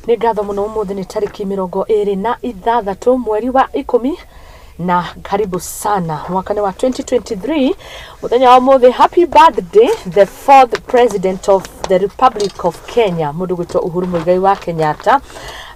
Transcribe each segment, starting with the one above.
Ni ngatho muno umuthi ni tariki 26 mweri wa 10 na karibu sana mwaka wa 2023. Muthenya wa umuthi, happy birthday the fourth president of the Republic of Kenya, mundu gwitwo Uhuru Muigai wa Kenyatta.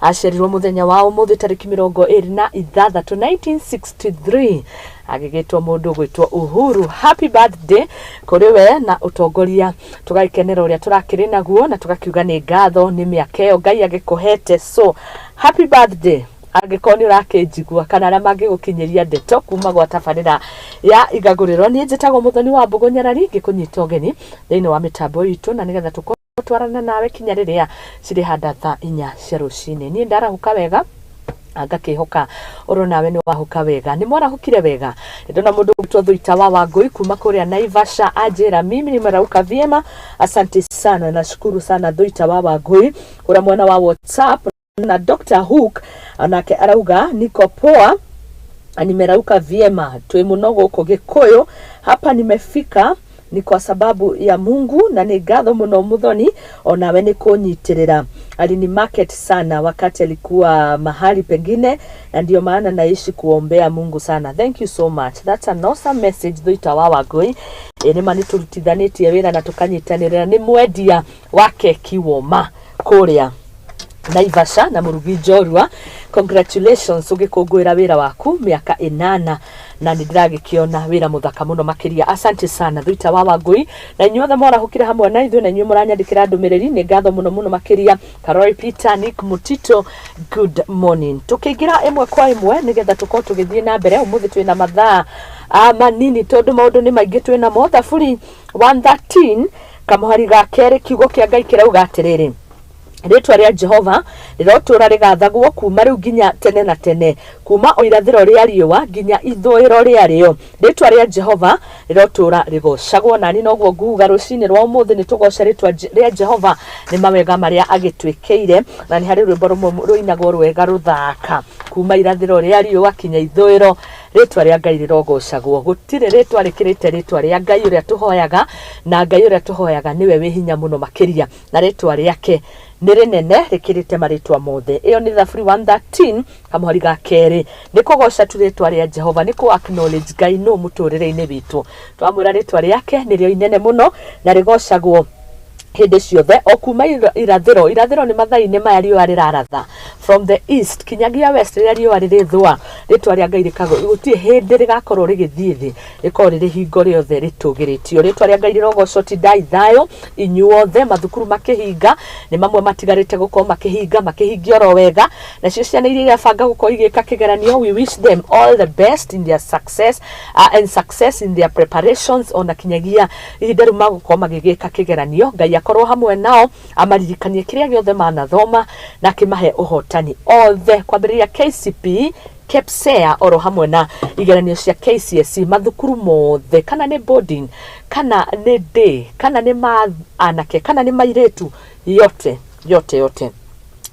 Asherirwo muthenya wa umuthi tariki 26 1963, agigitwo mundu gwitwo Uhuru. Happy birthday kuri we na utongoria, tugakenera uria turakiri naguo na tugakiuga ni ngatho ni miaka iyo Ngai agikuhete. So happy birthday agikoni rakejigwa kana ara magigukinyiria ndeto kuma gwa tabarira ya Igaguriro. Ni njitagwo Muthoni Wa Wambugu Nyarari, ngikunyita ugeni thiini wa mitambo itu na nigetha twarana nawe kinya riria ciri handa thaa 4 cia rucini. Ni ndarahuka wega ngakihoka oro nawe ni wahuka wega. Ni mwarahukire wega? Ndona mundu gwitwo Thuita wa Wangui kuma kuria Naivasha ajira mimi nimerauka vyema. Asante sana, nashukuru sana Thuita wa Wangui. Ura mwana wa WhatsApp na Dr. Hook anake arauga niko poa, nimerauka vyema, twe munogo uko Gikuyu. Hapa nimefika ni kwa sababu ya Mungu na ni ngatho muno Muthoni onawe ni kunyitirira. Alini market sana wakati alikuwa mahali pengine, na ndio maana naishi kuombea Mungu sana. Thank you so much. That's an awesome message Thuita wa Wangui. Ni mani turutithanitie wira na tukanyitanirira. Ni mwendia wake Kiwoma kuria Naivasha na murugi Njorua. Congratulations, ugikungwira wira waku miaka 8 na nindiragikiona wira muthaka muno makiria. Asante sana Thuita wa Wangui, na inyuothe mwarahukire hamwe na ithuĩ na inyuĩ muranyandikira ndumiriri. Ni ngatho muno muno makiria. Karoi Peter, Nick Mutito, good morning. Tukiingira imwe kwa imwe nigetha tukorwo tugithie na mbere. Umuthi twina mathaa manini tondu maundu ni maingi twina mo. Thaburi 113 kamuhari ga keri kiugo kia Ngai kirauga atiriri: Ritwa ria Jehova rirotura rigathagwo kuma riu nginya tene na tene, kuma o irathiro ria riua nginya ithuiro ria rio. Ritwa ria Jehova rirotura rigocagwo. Nani noguo nguga rucini rwa umuthi ni tugoca ritwa ria Jehova, ni mawega maria agitwikeire, na ni hari rwimbo rumwe ruinagwo rwega ruthaka: kuma irathiro ria riua kinya ithuiro, ritwa ria Ngai rirogocagwo. Gutire ritwa rikirite ritwa ria Ngai uria tuhoyaga, na Ngai uria tuhoyaga niwe wi hinya muno makiria, na ritwa riake nire nene rikirite maritwa mothe. Iyo ni Thaburi 113 kamuhari ga keri. Ni kugoca tu ritwa ria Jehova, ni ku acknowledge Ngai no muturire-ini bitu. Twamwira ritwa riake nirio inene muno na rigocagwo hindi ciothe o kuma irathiro. Irathiro ni mathaini maya riua riraratha from the east kinyagia west riria riua ririthwa. Ritwa ria Ngai rikago gutie hindi rigakorwo rigithie thi, rikorwo riri hingo riothe ritugiritio. Ritwa ria Ngai rirogocwo ti ndai thayo inyuothe. Mathukuru makihinga, ni mamwe matigarite gukorwo makihingio ro wega, na cio ciana iria irabanga gukorwo igika kigeranio. We wish them all the best in their success and success in their preparations. Ona kinyagia ihinda riu magukorwo magigika kigeranio, Ngai akorwo hamwe nao, amaririkanie kiria giothe manathoma na kimahe uhotani othe kwambiriria KCPE, KPSEA oro hamwe na igeranio cia KCSE. Mathukuru mothe, kana ni boarding, kana ni day, kana ni anake, kana ni mairetu, yote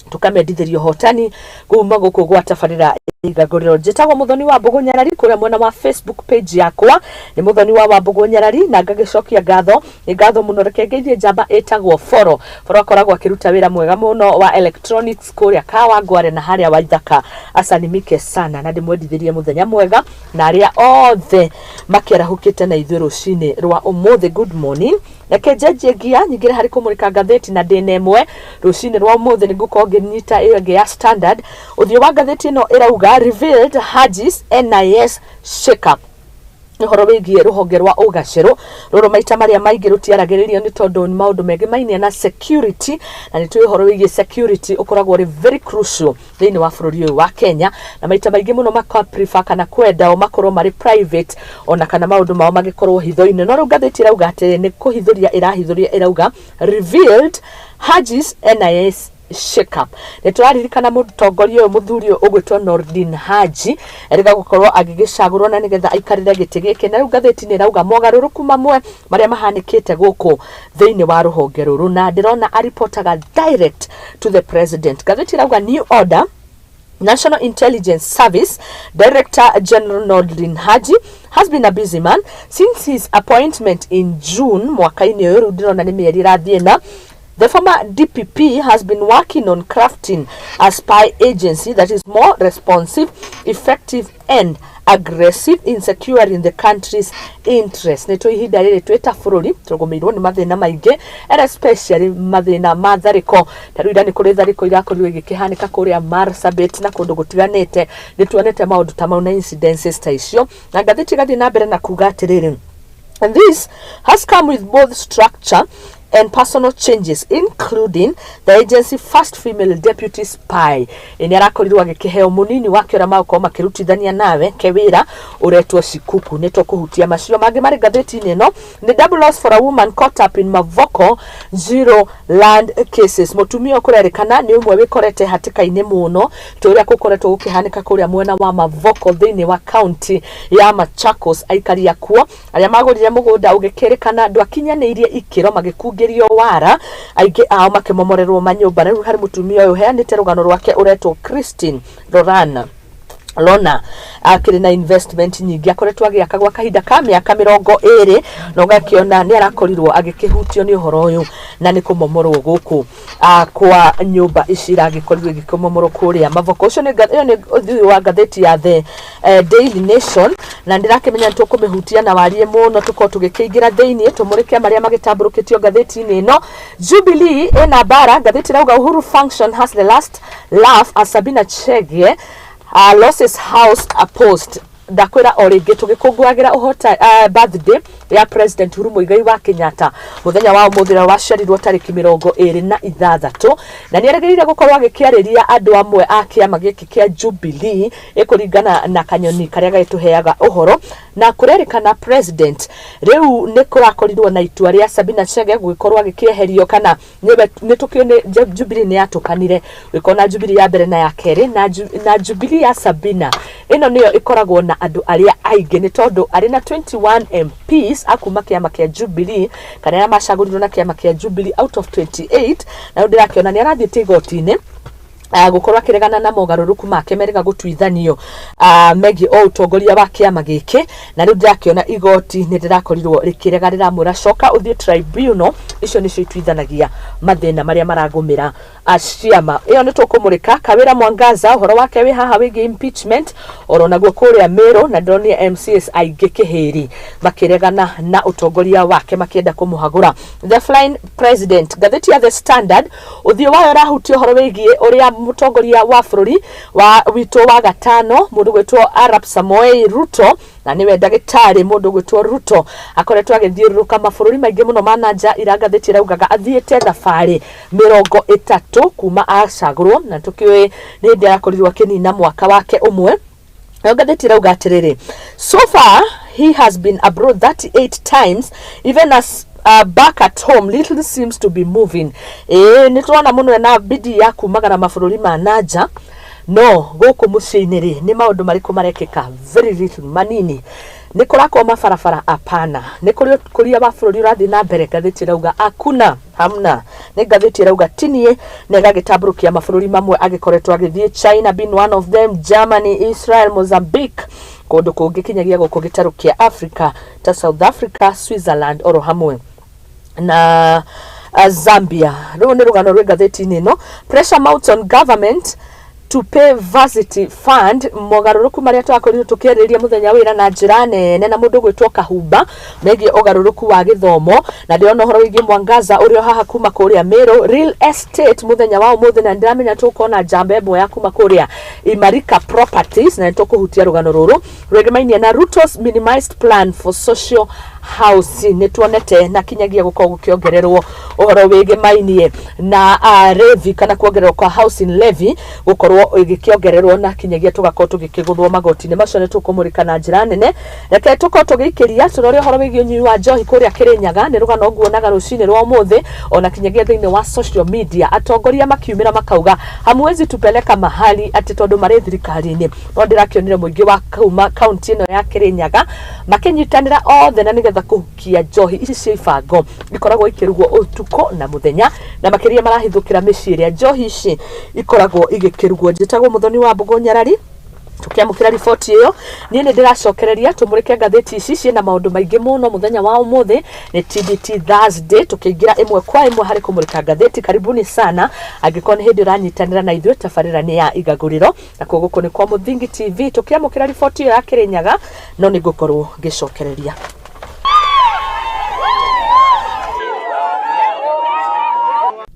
tukamendithirio hotani kuma guku gwa tabarira Igaguriro. Njitagwo Muthoni Wa Wambugu Nyarari, kuria mwena wa Facebook page yakwa ni Muthoni Wa Wambugu Nyarari, na ngagicokia ngatho. Ni ngatho muno reke ngeithie njamba etagwo Foro akoragwo akiruta wira mwega muno wa electronics kuria Kawangware na haria Waithaka. Asanimike sana na ndimwendithirie muthenya mwega na aria othe makierahukite na ithuĩ rucini rwa umuthi. Good morning. Reke njenjie ngia nyingire hari kumurika ngatheti na ndina imwe rucini rwa umuthi nigukorwo nginyita iyo ngi ya Standard. Uthio wa ngatheti ino irauga revealed Hajis NIS shake up. Uhoro wigie ruhonge rwa ugaciru ruru maita maria maingi rutiaragiririo ni tondu ni maundu mengi mainia na security, na ni uhoro wigie security ukoragwo ri very crucial thiini wa bururi uyu wa Kenya, na maita maingi muno prefer kana kwenda o makorwo mari private ona kana maundu mao magikorwo hitho-ini. No riu ngatheti irauga ati ni kuhithuria irauga revealed Hajis NIS shake up. Nituraririkana mutongoria uyu muthuri ugwitwo Nordin Haji eriga gukorwo agigicagurwo na nigetha aikarire giti giki, na riu ngatheti ni rauga mogaruruku mamwe maria mahanikite guku thiini wa ruhonge ruru, na ndirona aripotaga direct to the president. Ngatheti rauga new order National Intelligence Service Director General Nordin Haji has been a busy man since his appointment in June mwaka-ini uyu. Ndirona ni mieri irathie na The former DPP has been working on crafting a spy agency that is more responsive, effective and aggressive in securing the country's interests. Neto ihinda riri tweta bururi tugomirwo ni mathina maingi, and especially mathina ma thariko. Taruida ni kuri thariko irakorirwo igikihanika kuria Marsabit na kundu gutiganite. Nituonete maundu ta mau na incidences ta icio. Na ngathiti gathi na mbere na kuga atiriri. And this has come with both structure and personal changes, including the agency first female deputy spy. Ini arakorirwo agikiheo munini wake ura mauko makirutithania nawe kewira uretwo Shikuku. Neto kuhutia macio magi mari gatheti-ini ino ni double loss for a woman caught up in Mavoko zero land cases. Mutumia kurerikana ni umwe wikorete hatika-ini muno turia kukoretwo gukihanika kuria mwena wa Mavoko thiini wa county ya Machakos. Aikari yakuo aria magurire mugunda ugikirikana andu akinyaniirie ikiro magikugerio wara aige ao makimomorerwo manyumba. Riu hari mutumia uyu heanite rugano rwake uretwo Christine Lona akiri na investment nyingi akoretwo agiaka gwa kahinda ka miaka 20 na ugakiona ni arakorirwo agikihutio ni uhoro uyu na ni kumomorwo guku kwa nyumba icira agikorirwo gikomomorwo kuria Mavoko. Ucio ni wa gatheti ya The Daily Nation, na ndirakimenya tukumihutia na warie muno tuko tugikiingira thiini tumurike maria magitamburukitio gatheti-ini ino. Jubilee ena bara gatheti rauga Uhuru function has the last laugh as Sabina Chege losses house a post. Ndakwira oringi tugikungwagira uhota birthday ya President Uhuru Muigai wa Kenyatta muthenya wa umuthira waciarirwo tariki 26 na ni aregereire gukorwo agikiariria andu amwe a kiama giki kia Jubilee ikuringana na kanyoni karia gaituheaga uhoro na kurerikana president riu ni kurakorirwo na itua ria Sabina Chege gukorwo agikieherio kana ni tukione Jubilee ni atukanire wikona Jubilee ya mbere na ya keri na Jubilee ya Sabina ino niyo ikoragwo na andu aria aingi ni tondu ari na 21 MPs akuma kiama kia Jubilee kana ya macagurirwo na kiama kia Jubilee out of 28 na ndirakiona ni arathiite igoti-ini gukorwa kiregana na mogaruruku make merega gutwithanio megi o utongoria wa kiama giki na riu ndakiona igoti ni ndirakorirwo rikirega riramura coka uthie tribunal icio nicio itwithanagia mathina maria maragumira ciama iyo ni tukumurika Kawira Mwangaza uhoro wake wi haha wigi impeachment oro naguo kuria Meru na ndonia MCS aingĩ kihiri makiregana na utongoria wake makienda kumuhagura. The flying president gatheti ya The Standard uthio wayo rahutio uhoro wigie uria mutongoria wa bururi wa wito wa gatano mundu gwetwo Arap Samoei Ruto na niwe ndagitari mundu gwetwo Ruto akoretwo agithiuruka mabururi maingi muno mananja iragatheti raugaga athiete thabari 30 kuma acagurwo na tukiwe ni ndirakorirwo kinina mwaka wake umwe. Gatheti rauga atiriri so far he has been abroad 38 times even as back at home little seems to be moving. Nitwana muno na bidi ya kumagana mabururi manaja no guku muciniri ni maundu mariku marekeka very little manini ni kurako mafarafara apana ni kuria wa bururi rathi na mbere. Gatheti rauga akuna hamna ni gatheti rauga tinie ne gagitamburukia mabururi mamwe agikoretwo agithie China being one of them, Germany, Israel, Mozambique, kundu kungi kinyagia guko gitarukia Africa ta South Africa, Switzerland oro hamwe na Zambia. Riu ni rugano rwe gatheti-ini ino. Pressure mounts on government to pay varsity fund mogaruruku maria twakorirwo tukiriria muthenya wira na njira nene na mundu gwitwo Kahumba megie ogaruruku wa githomo na ndiona horo wingi Mwangaza urio haha kuma kuria Meru real estate muthenya wa umuthi na ndiramenya tukona jambe emo ya kuma kuria Imarika Properties na nitukuhutia rugano ruru rwegemainie na Ruto's minimized plan for social housing nituonete na kinyagia gukorwo gukiongererwo uhoro wegemainie na levy kana kuongererwo kwa housing levy gukorwo igikiongererwo na kinyagia tugakorwo tugikiguthwo magoti-ini macio nitukumurika na njira nene reke tukorwo tugikiria turore uhoro wigi unyi wa njohi kuria Kirinyaga ni rugano guonaga rucini rwa umuthi ona kinyagia thiini wa social media atongoria makiumira makauga hamwezi tupeleka mahali ati tondu mari thirikari-ini no ndirakionire muingi wa kuma county ino ya Kirinyaga makinyitanira othe na nigetha kuhukia njohi ici cia ibango ikoragwo ikirugwo utuko na muthenya na makiria marahithukira miciria njohi ici ikoragwo igikirugwo. Njitagwo Muthoni Wa Wambugu Nyarari tukiamukira riboti iyo ni ndiracokereria tumurike ngatheti ici ciena maundu maingi muno muthenya wa umuthi ni TBT Thursday tukiingira imwe kwa imwe hari kumurika ngatheti. Karibuni sana angikoni hindi uranyitanira na ithuĩ tabarĩra ni ya Igaguriro na kuguko ni kwa Muthingi TV tukiamukira riboti iyo ya Kirinyaga no ni ngukorwo ngicokereria.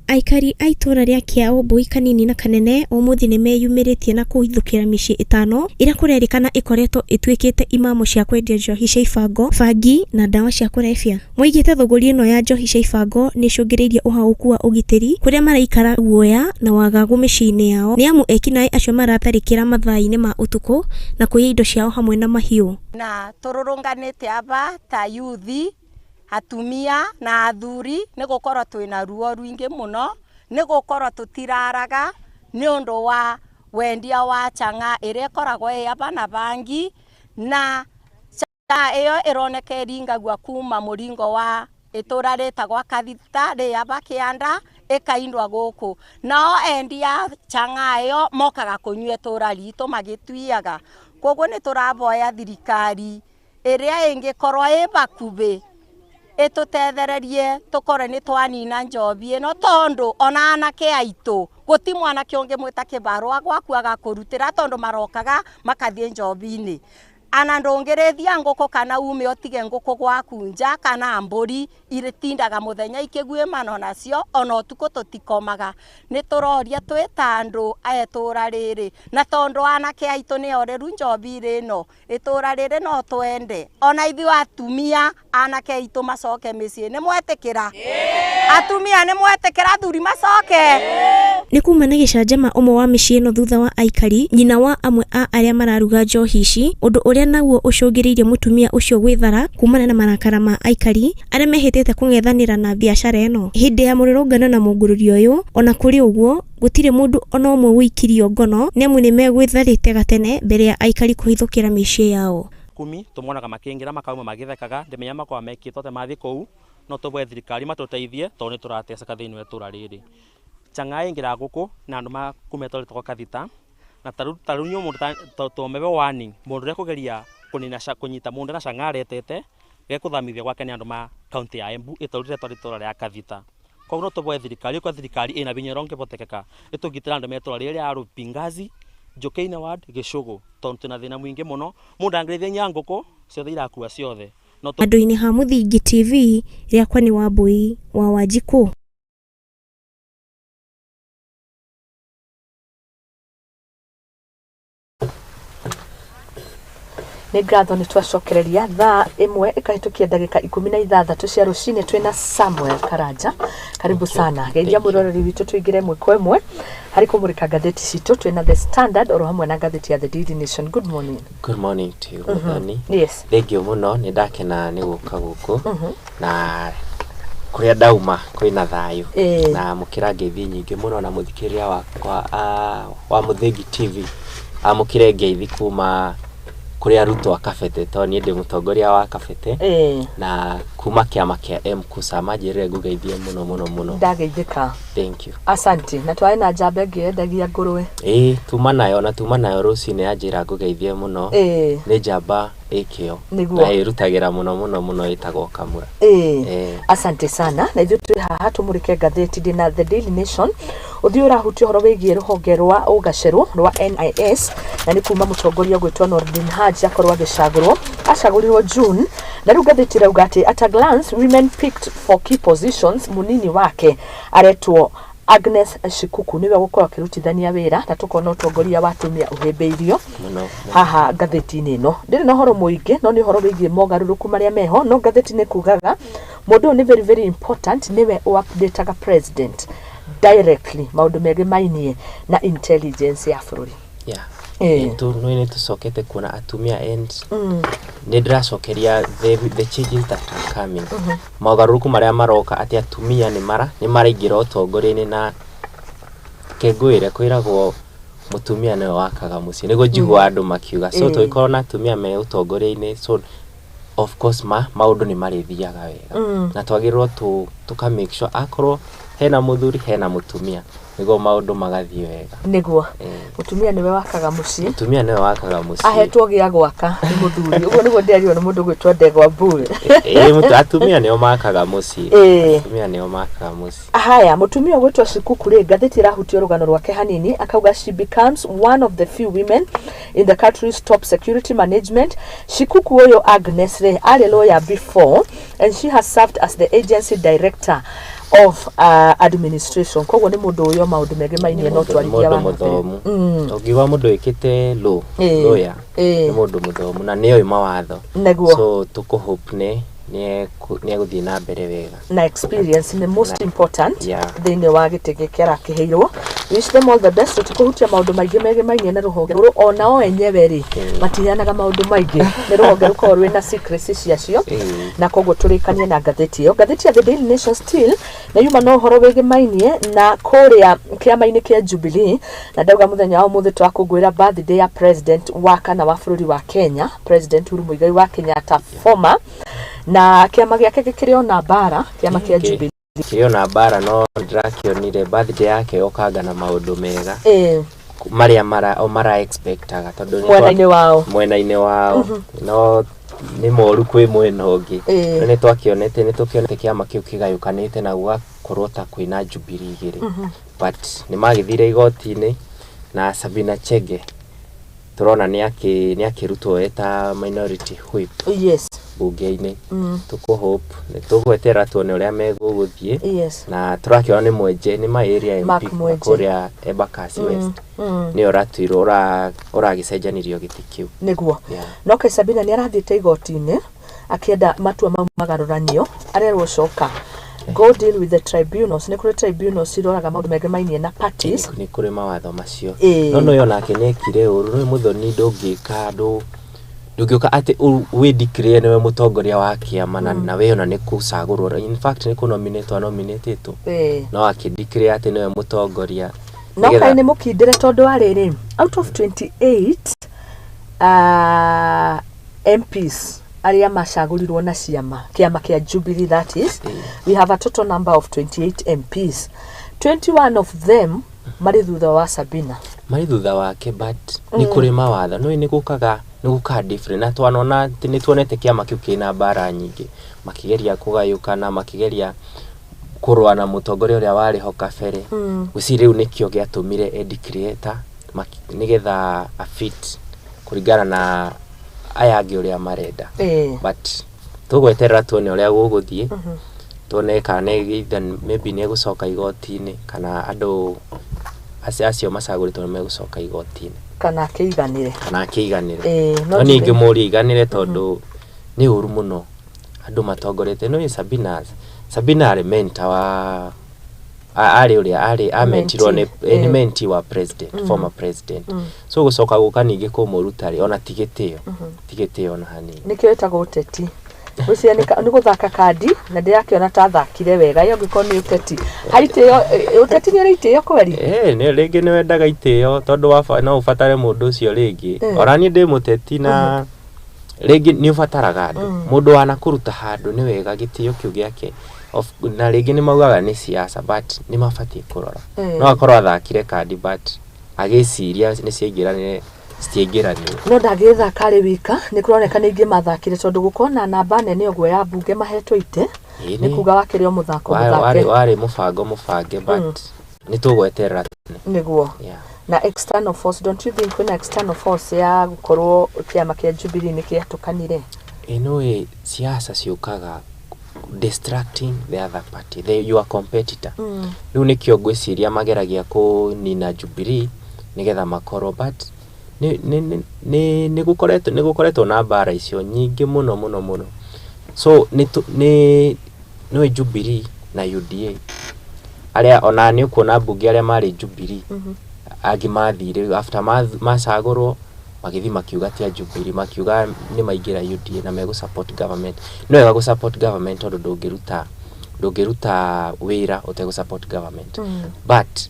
Aikari a itura ria Kiaũmbũi kanini na kanene ũmũthĩ nĩ meyumĩrĩtie na kũhithũkĩra mĩciĩ ĩtano ĩrĩa kũrerĩkana ĩkoretwo ĩtuĩkĩte imamo cia kwendia njohi cia ibango, bangi na ndawa cia kũrebia. Moigĩte thũgũri ĩno ya njohi cia ibango nĩ ĩcũngĩrĩirie ũhaũku wa ũgitĩri kũrĩa maraikara guoya na wagagu mĩciĩ-inĩ yao nĩ amu ekinaĩ acio maratharĩkĩra mathaa-inĩ ma ũtukũ na kũiya indo ciao hamwe na mahiũ. Na tũrũrũnganĩte aba ta yuthi atumia na athuri nĩ gũkorwo twĩna ruo rwingi muno, nĩ gũkorwo tutiraraga nĩ ũndũ wa wendia wa changa ĩrĩa ĩkoragwo aba na bangi, na changa ĩyo ĩroneka ĩringagua kuma mũringo wa itũra rĩtagwo Kathita aba Kĩanda ĩkaindwa gũkũ. Nao endia changa ĩyo mokaga kũnyua itũra ritũ magĩtuiaga. Koguo nĩ tũraboya thirikari ĩrĩa ĩngĩkorwo ĩ bakuhĩ ĩtũtethererie tũkore nĩ twanina njobi ĩno, tondũ ona anake aitũ gũti mwanake ũngĩmwĩta kĩbarũa gwaku agakũrutĩra tondũ marokaga makathiĩ njobi-inĩ. Ana ndũngĩrĩthia ngũkũ kana ume ũtige ngũkũ gwaku nja kana mbũri itindaga mũthenya ikĩguĩmana nacio ona ũtukũ tũtikomaga. Nĩ tũroria twĩta andũ a itũra rĩrĩ na tondũ anake aitũ nĩ oreru njobi ĩno, itũra rĩrĩ no twende ona ithuĩ atumia anake aitũ macoke mĩciĩ. Nĩ mwetĩkĩra? Atumia nĩ mwetĩkĩra athuri macoke? Nĩ kuma na gĩcanjama ũmwe wa mĩciĩ ĩno thutha wa aikari nyina wa amwe a arĩa mararuga njohi ici, ũndũ ũrĩa naguo ũcũngĩrĩirie mũtumia ũcio gwĩthara kumana na marakara ma aikari arĩa mehĩtĩte kũng'ethanĩra na biacara ĩno. Hĩndĩ ya mũrũrũngano na mũngũrũrio ũyũ ona kũrĩ ũguo gũtirĩ mũndũ ona ũmwe wĩikirio ngono nĩ amu nĩ megwĩtharĩte gatene mbere ya aikari kũhithũkĩra mĩciĩ yao. Kumi tũmonaga makĩingĩra makauma magĩthekaga ndĩmenya makwa mekĩtwo te mathiĩ kũu no tũbwe thirikari matũteithie tondũ nĩ tũrateceka thĩinĩ wa itũra rĩrĩ. Changa ĩngĩra gũkũ na andũ makume tondũ tũko Kathita na tarũ nyuo mũndũ tũmebe warning mũndũ ũrĩa kũgeria kũnyita mũndũ na changa aretete gekũthamithia gwake nĩ andũ ma kaunti ya Embu ĩtũrĩte tondũ itũra rĩa Kathita. Koguo no tũbwe thirikari kwa thirikari ĩna binya ĩrongepotekeka ĩtũgitĩra andũ metũra rĩrĩ ya Rupingazi Jokeine Ward Gĩcũgũ tondũ twĩna thĩna mũingĩ mũno mũndũ angĩrĩithia nyangũkũ ciothe irakua ciothe. Andũ-inĩ ha Muthingi TV rĩakwa nĩ Wambũi wa Wanjikũ. Nĩ ngatho nĩ twacokereria thaa ĩmwe ĩkahĩtũkia ndagĩka 16 cia rũcinĩ twĩna Samuel Karanja. Karibu sana geithia mũroreri witũ tũingĩre ĩmwe kwa ĩmwe harĩ kũmũrĩka ngatheti citũ twĩna The Standard oro hamwe na ngatheti ya The Daily Nation. Good morning. Good morning to you, Muthoni. Yes. Thengio mũno nĩ ndakena nĩ gũka gũkũ na kũrĩa ndauma kwĩna thayũ na mũkĩra ngeithi nyingĩ mũno na mũthikĩria wa Muthingi TV amũkĩre ngeithi kuma kuri arutwo akabete to ni ndi mutongoria wa kabete na kuma kiama kia MKUSA majire ngugeithie muno ndageithika. Thank you. Asante. Na twae na jambe ngiendagia ngũrwe tuma nayo rucine yanjira ngugeithie muno ni jamba ikio na irutagira muno itagwo Kamura. Asante sana. Na ithuĩ tũrĩ haha tũmũrĩke ngatheti ndina The Daily Nation uthio rahuti horo wĩgiĩ rũhonge rwa ũgacerũ rwa NIS na nĩ kuma mũtongoria gwĩtwo Nordin Haji akorwo acagũrirwo June na rĩu ngatheti rauga atĩ at a glance women picked for key positions. Munini wake aretwo Agnes Shikuku niwe gũkorwo akĩrutithania wĩra na tũkona ũtongoria wa atumia ũhĩmbĩirio haha ngatheti-inĩ ĩno. Ndĩrĩ na ũhoro mũingĩ no nĩ ũhoro wĩgiĩ mogarũrũku marĩa meho no ngatheti nĩ kugaga mũndũ nĩ very important niwe updateaga president directly maũndũ megĩ mainie na intelligence ya bũrũri. Nĩ tũcokete kuona atumia and nĩ ndĩracokeria the changes that are coming. Mogarũrũku marĩa maroka atĩ atumia nĩ maraingĩra ũtongoria-inĩ na kengũĩre kwĩragwo mũtumia nĩwe wakaga mũciĩ nĩguo njigua andũ makiuga so tũikorwo na atumia me ũtongoria-inĩ so of course maũndũ nĩ marĩthiaga wega na twagĩrĩrwo tũka make sure akorwo hena muthuri hena mutumia nigo maundu magathie wega niguo mutumia niwe wakaga mucii ahetwo gia gwaka ni muthuri uguo niguo nderio ni mundu gwitwa Ndegwa Mburu atumia nio makaga mucii atumia nio makaga mucii haya mutumia gwitwa Shikuku ri ngathiti irahutia rugano rwake hanini akauga she becomes one of the few women in the country's top security management. Shikuku uyo Agnes ri ari lawyer before and she has served as the agency director of administration. Koguo ni mundu uyo maundu mege mainie no twarigia wa muthomu ogiwa mundu ekite lawyer ni mundu muthomu na niyo mawatho so tuko hope ni guthie na mbere wega na experience ni most important thini wa gitege kera kiheirwo. Wish them all the best. Tukuhutia maundu maingi mege mainie na ruhonge ona o enyewe ri matihanaga maundu maingi ni ruhonge rukorwe na secrecy ciacio na koguo turikanie na ngathiti yo. Ngathiti ya The Daily Nation still na yuma no horo wege mainie na kuria kiama-ini kia Jubilee na ndauga muthenya wa umuthi twakungwira birthday ya president wa kana wa bururi wa Kenya, President Uhuru Muigai wa Kenyatta former, na kiama giake gikiriona na bara kiama kia Jubilee kiriona bara no ndrakionire birthday yake okanga na maundu mega maria mara expectaga tondu mwena-ini wao no ni moru kwi mwena ungi ni twakionete kiama kiu kigayukanite na gugakorwo ta kwina Jubilee igiri but ni magithire igoti-ini na Sabina Chege turona ni akirutwo eta minority whip bunge-ini tuko hope ni tugwetera tuone uria meguguthie na turakiona ni mwenje ni ma area MP kuria Embakasi West ni oratuiro uragicenjanirio giti kiu niguo no ke Sabina ni arathite igoti-ini akienda matua mau magaruranio arerwo coka go deal with the tribunals. Ni kuri tribunals iroraga maundu mege mainie na parties ni kuri mawatho macio no yo nake nekire uru no Muthoni ndungika ndungioka ati we declare niwe mutongoria wa kiama na we ona ni kucagurwo in fact ni nominated no akideclare ati niwe mutongoria no kai ni mukindire tondu ariri out of 28 MPs aria macagurirwo na kiama kia Jubilee, that is we have a total number of 28 MPs. 21 of them mari thutha wa Sabina mari thutha wake but ni kuri mawatho no ni guka different na twanona ni tuonete kiama kiu kina bara nyingi makigeria kugayukana makigeria kurwa na mutongoria uria wari ho kabere guci riu nikio giatumire declare nigetha a fit kuringana na ayangi uria marenda but tugweterera tuone uria guguthie tuone kana either maybe ni gucoka igoti-ini kana andu acio macaguritwo ni megucoka igoti-ini kana keiganire no ningi muri iganire tondu ni uru muno andu matongorete no Sabina ari mentor wa ari amentirwo ni menti wa president former president so gucoka guka ningi kumurutari ona tigitio na hanini nikio etagwo uteti ucia ni guthaka kandi na ndirakiona ta thakire wega yo ngiko ni uteti haitio uteti ni ritio kweri ni ringi ni wendaga itio tondu wa no ufatare mundu ucio ringi orani ndi muteti na ringi ni ufataraga andu mundu wana kuruta handu ni wega gitio kiu giake na ringi ni maugaga ni siasa but ni mafatie kurora no akorwo athakire kandi but agiciria ni ciengiranire no ndagitha kari wika ni kuroneka ni ingi mathakire tondu gukona namba nene ogwo ya bunge mahetwo ite ni kuga wakirio muthako wari mubange but ni tugweterera niguo na external force. Don't you think when external force ya gukorwo kiama kia Jubilee ni kiatukanire eno siasa ciukaga distracting the other party your competitor riu nikio gwiciria mageragia kunina Jubilee nigetha makoro but ni gukoretwo na bara icio nyingi muno so ni Jubilee na UDA aria ona ni kuona bunge aria mari Jubilee agi mathire after macagurwo magithi makiuga tia Jubilee makiuga ni maingira UDA na megu support government no wega gu support government tondu ndungiruta wira utegu support government but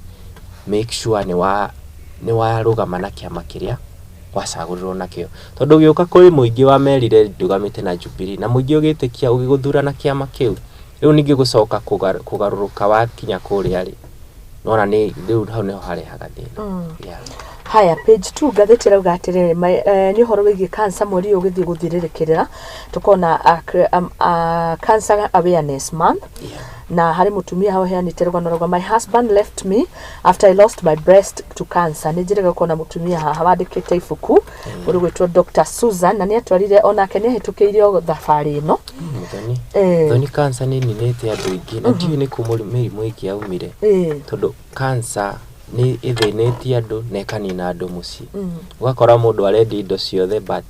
make sure ni warugama na kiama kiria wacagurirwo nakio tondu giuka kuri muingi wa merire ndugamite na Jubilee na muingi ugitikia ugiguthura na kiama kiu riu ningi gucoka kugaruruka wa kinya kuria ri nona ni riu hau niho harehaga thina. Haya, page 2 gatheti rauga atiriri ni horo wigi cancer mweri ugithii guthirerekerera tukona cancer awareness month. Na hari mutumia hawe heanite rugano rauga my husband left me after I lost my breast to cancer. Ni njire gukona mutumia haha wandikite ibuku uri gwitwo Dr. Susan na ni atwarire onake ni ahitukiirio thabari ino. Thoni cancer ni ninete andu ingi na ndiu ni kumurimu ingi aumire tondu cancer ni ithenetie andu na ikanina andu muci ugakora mundu aredi indo ciothe but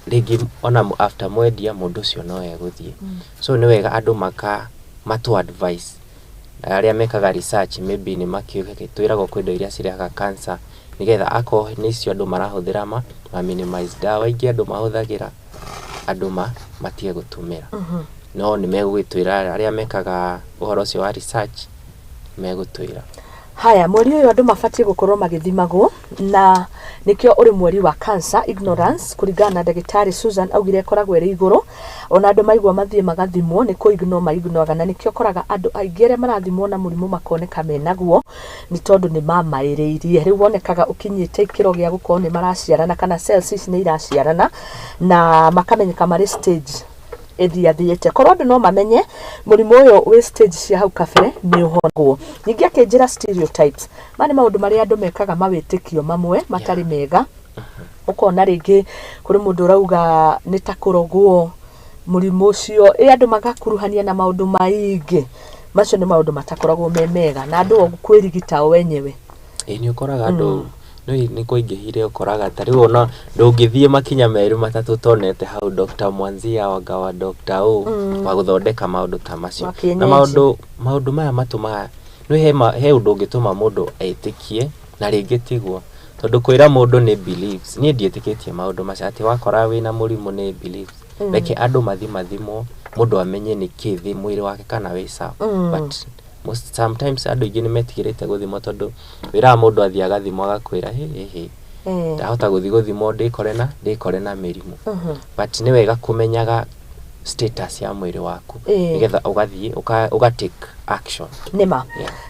rigi ona after mwendia mundu cio no eguthie. So ni wega andu matu advice aria mekaga research maybe ni makiuga twirago kwindo iria cirehaga cancer nigetha ako nicio andu marahuthira ma minimize dawa ingi andu mahuthagira andu matie gutumira no ni megwitwira aria mekaga uhoro ucio wa research megutwira. Haya, mweri uyu andu mabatie gukorwo magithimagwo na nikio uri mweri wa cancer ignorance kuringana na ndagitari Susan augire koragwo iri iguru ona andu maigwa mathie magathimwo niko ignoga na nikio koraga andu aingire marathimwo na murimu makoneka menaguo ni tondu ni mamairirie riu wonekaga ukinyite ikiro gia gukorwo ni maraciarana kana cells ici ni iraciarana na makamenyeka mari stage ethiathiete korwo andu no mamenye murimu uyu wi stage cia hau kabere ni uhonagwo. Ningi akenjira stereotypes mani maundu maria andu mekaga mawitikio mamwe matari mega ukona ringi kuri mundu rauga ni ta kurogwo murimu ucio andu magakuruhania na maundu maingi macio ni maundu matakoragwo me mega na andu kwirigita wenyewe ni ukoraga andu ni kuingihire ukoraga tari wona ndungithie makinya meru matatu tonete hau Dr. Mwanzia wagawa Dr. wa guthondeka maundu ta macio na maundu maya matuma no he undu ungituma mundu aitikie na ringi tigwo tondu kwira mundu ni beliefs ni ndietikitie maundu macio ati wakora wina murimu ni beliefs reke andu mathimo mundu amenye ni kithi mwiri wake kana wi sawa but sometimes andu ingi ni metigirite guthimo tondu wira mundu athiaga thimo agakwira ndahota guthimo ndikore na mirimu but ni wega kumenyaga status ya mwiri waku nigetha ugathie ugatake action nima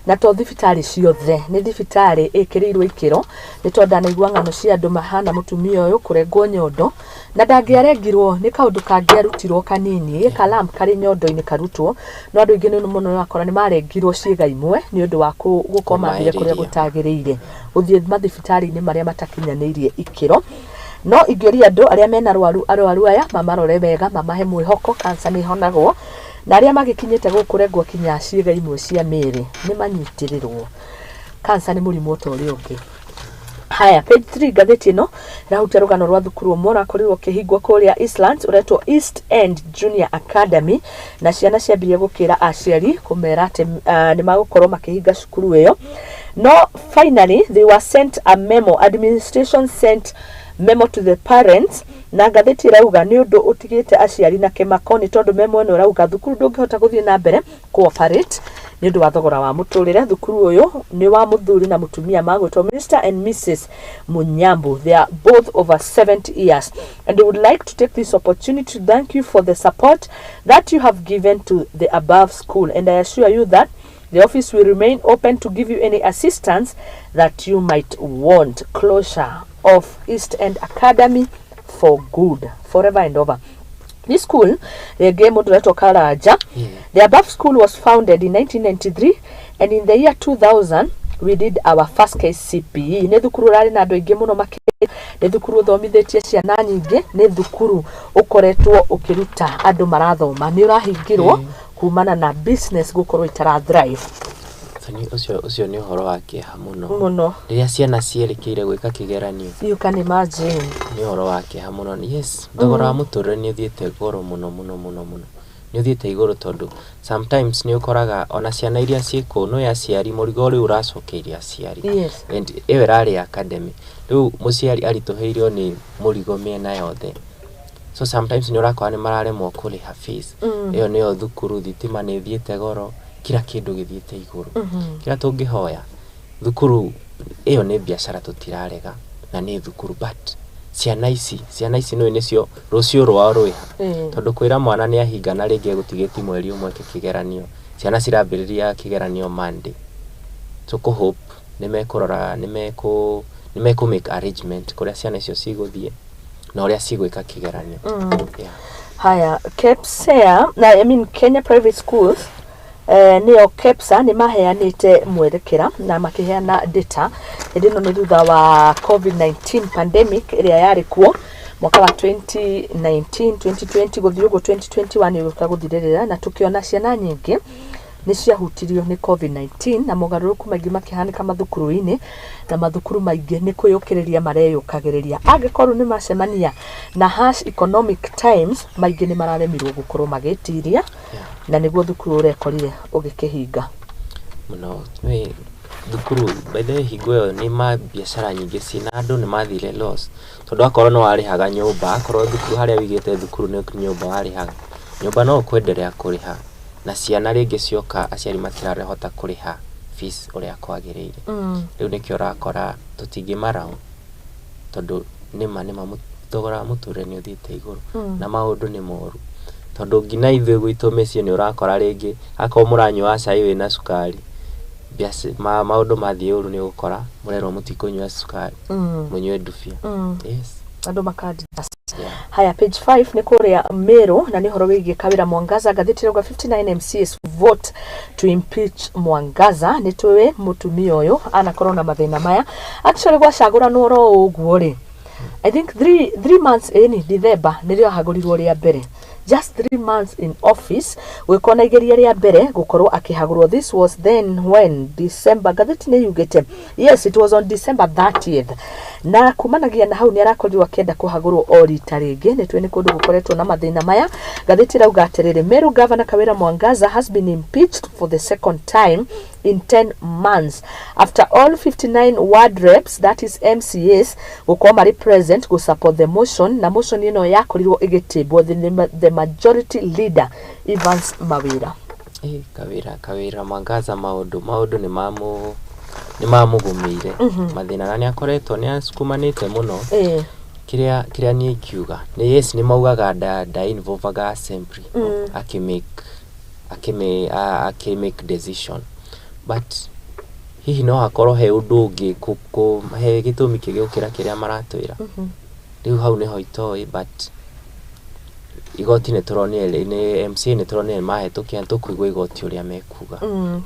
na to thibitari ciothe ni thibitari ikirirwe ikiro ni tonda na igwa ngano cia andu mahana mutumia uyu kurengwo nyondo na ndangiarengirwo ni kaundu kangiarutirwo kanini kalam kari nyondo-ini karutwo no andu ingi ni muno akora ni marengirwo ciiga imwe ni undu wa gukoma thire kuria gutagiriire uthie mathibitari ni maria matakinyanirie ikiro no ingioria andu aria mena arwaru aya mamarore wega mamahe mwihoko cancer ni honagwo na aria magikinyite gukurengwo kinya ciiga imwe cia miri ni manyitirirwo cancer ni murimu utori ungi. Haya, page 3 gatheti ino rahutia rugano rwa thukuru umwe korirwo kihingwo kuria Eastlands uretwo East End Junior Academy na ciana ciambirie gukira aciari kumera ati ni magukorwo makihinga cukuru iyo no finally they were sent a memo, administration sent memo to the parents na gatheti rauga ni undu utigite aciari na kemakoni tondu memo ino rauga thukuru ndungihota guthie na mbere cooperate ni undu wa thogora wa muturire. Thukuru uyu ni wa muthuri na mutumia magwitwo Mr. and Mrs. Munyambu. They are both over 70 years and they would like to take this opportunity to thank you for the support that you have given to the above school and I assure you that the office will remain open to give you any assistance that you might want. Closure of East End Academy for good, forever and over. This school, the game Karaja, the above school was founded in 1993 and in the year 2000 we did our first KCPE. Ne thukuru rari na andu ingi muno makiri ne thukuru thomithetie ciana nyingi ne thukuru ukoretwo ukiruta andu marathoma ni urahingirwo kumana na business gukorwo itara thrive. Ucio ni uhoro wa kieha muno riria ciana cierekeire gwika kigeranio you can imagine ni uhoro wa kieha muno. Yes, thogora wa muturire ni uthiete goro muno ni uthiete iguru tondu sometimes ni ukoraga ona ciana iria ciiko no ya ciari murigo uri uracokeiria ciari and ewe rari academy riu muciari arituheirio ni murigo miena yothe so sometimes ni urakora ni mararemwo kuriha fees iyo niyo thukuru thitima ni thiete goro kila kindu githiete iguru kila tungihoya thukuru iyo ni biashara tutirarega na ni thukuru but ciana ici no nicio rucio rwao rwiha tondu kwira mwana ni ahingana ringi gutigiti mweri umwe kigeranio ciana cirambiriria kigeranio Monday tuko hope nimekurora nimeko make arrangement kuria ciana icio ciguthie na uria cigwika kigeranio. Haya KEPSA na Kenya Private Schools nio KEPSA ni maheanite mwerekera na makiheana data edino ni thutha wa COVID-19 pandemic iria yari kuo mwaka wa 2019 2020 guthiugo 2021 gukaguthirira na tukiona ciana nyingi ni ciahutirio ni COVID-19 na mogaruruku maingi makihanika mathukuru-ini na mathukuru maingi ni kwiyukiriria mareyukagiria angikorwo ni macemania na harsh economic times maingi ni mararemirwo gukorwo magitiria na niguo thukuru urekorire ugikihinga muno we thukuru by the hingo ni ma biashara nyingi cina andu ni mathire loss tondu akorwo no warihaga nyumba akorwo thukuru haria wigite thukuru ni nyumba warihaga nyumba no kwenderea kuriha na ciana ringi cioka aciari matirarehota kuriha fees uria kwagirire riu nikio rakora tutingimara tondu nima mutogora muture ni uthite iguru na maundu ni moru tondu ngina ithuĩ gwitũ mĩciĩ ni urakora ringi akorwo mũranyua cai wĩna cukari maundu mathiĩ ũru ni gukora murerwo mũtikũnyua cukari mũnyue ndubia. Yes, andu makadi. Haya page 5 ni kuria Meru na ni horo wigie Kawira Mwangaza gathiti rauga 59 MCs vote to impeach Mwangaza ni twiwe mutumia uyu anakorwo na mathina maya actually gwacagura nuro uguo ri I think 3 months in December nirio hagurirwo ria mbere just 3 months in office wikona igeria ria mbere gukorwo akihagurwo. This was then when December gathiti ni yugete yes it was on December 30th na kumanagia na hau ni arakorirwo akenda kuhagurwo o rita ringi ni tweni kundu gukoretwo na mathina maya gathiti rauga atiriri Meru Governor Kawira Mwangaza has been impeached for the second time in 10 months after all 59 ward reps that is MCAs gukoma represent go support the motion na motion ino yakorirwo igitibwo the majority leader Evans Mawira. Kawira Mwangaza maundu ni mamugumire mathina na ni akoretwo ni asukumanite muno kiria ni ikiuga ni yes ni maugaga da involvaga assembly akimake decision but hihi no hakorwo he undu ungi he gitumi kigiukira kiria maratwira riu hau ni hoitoi but igoti ni turonire ni MCA ni turonire mahitukia tukuigwa igoti uria mekuga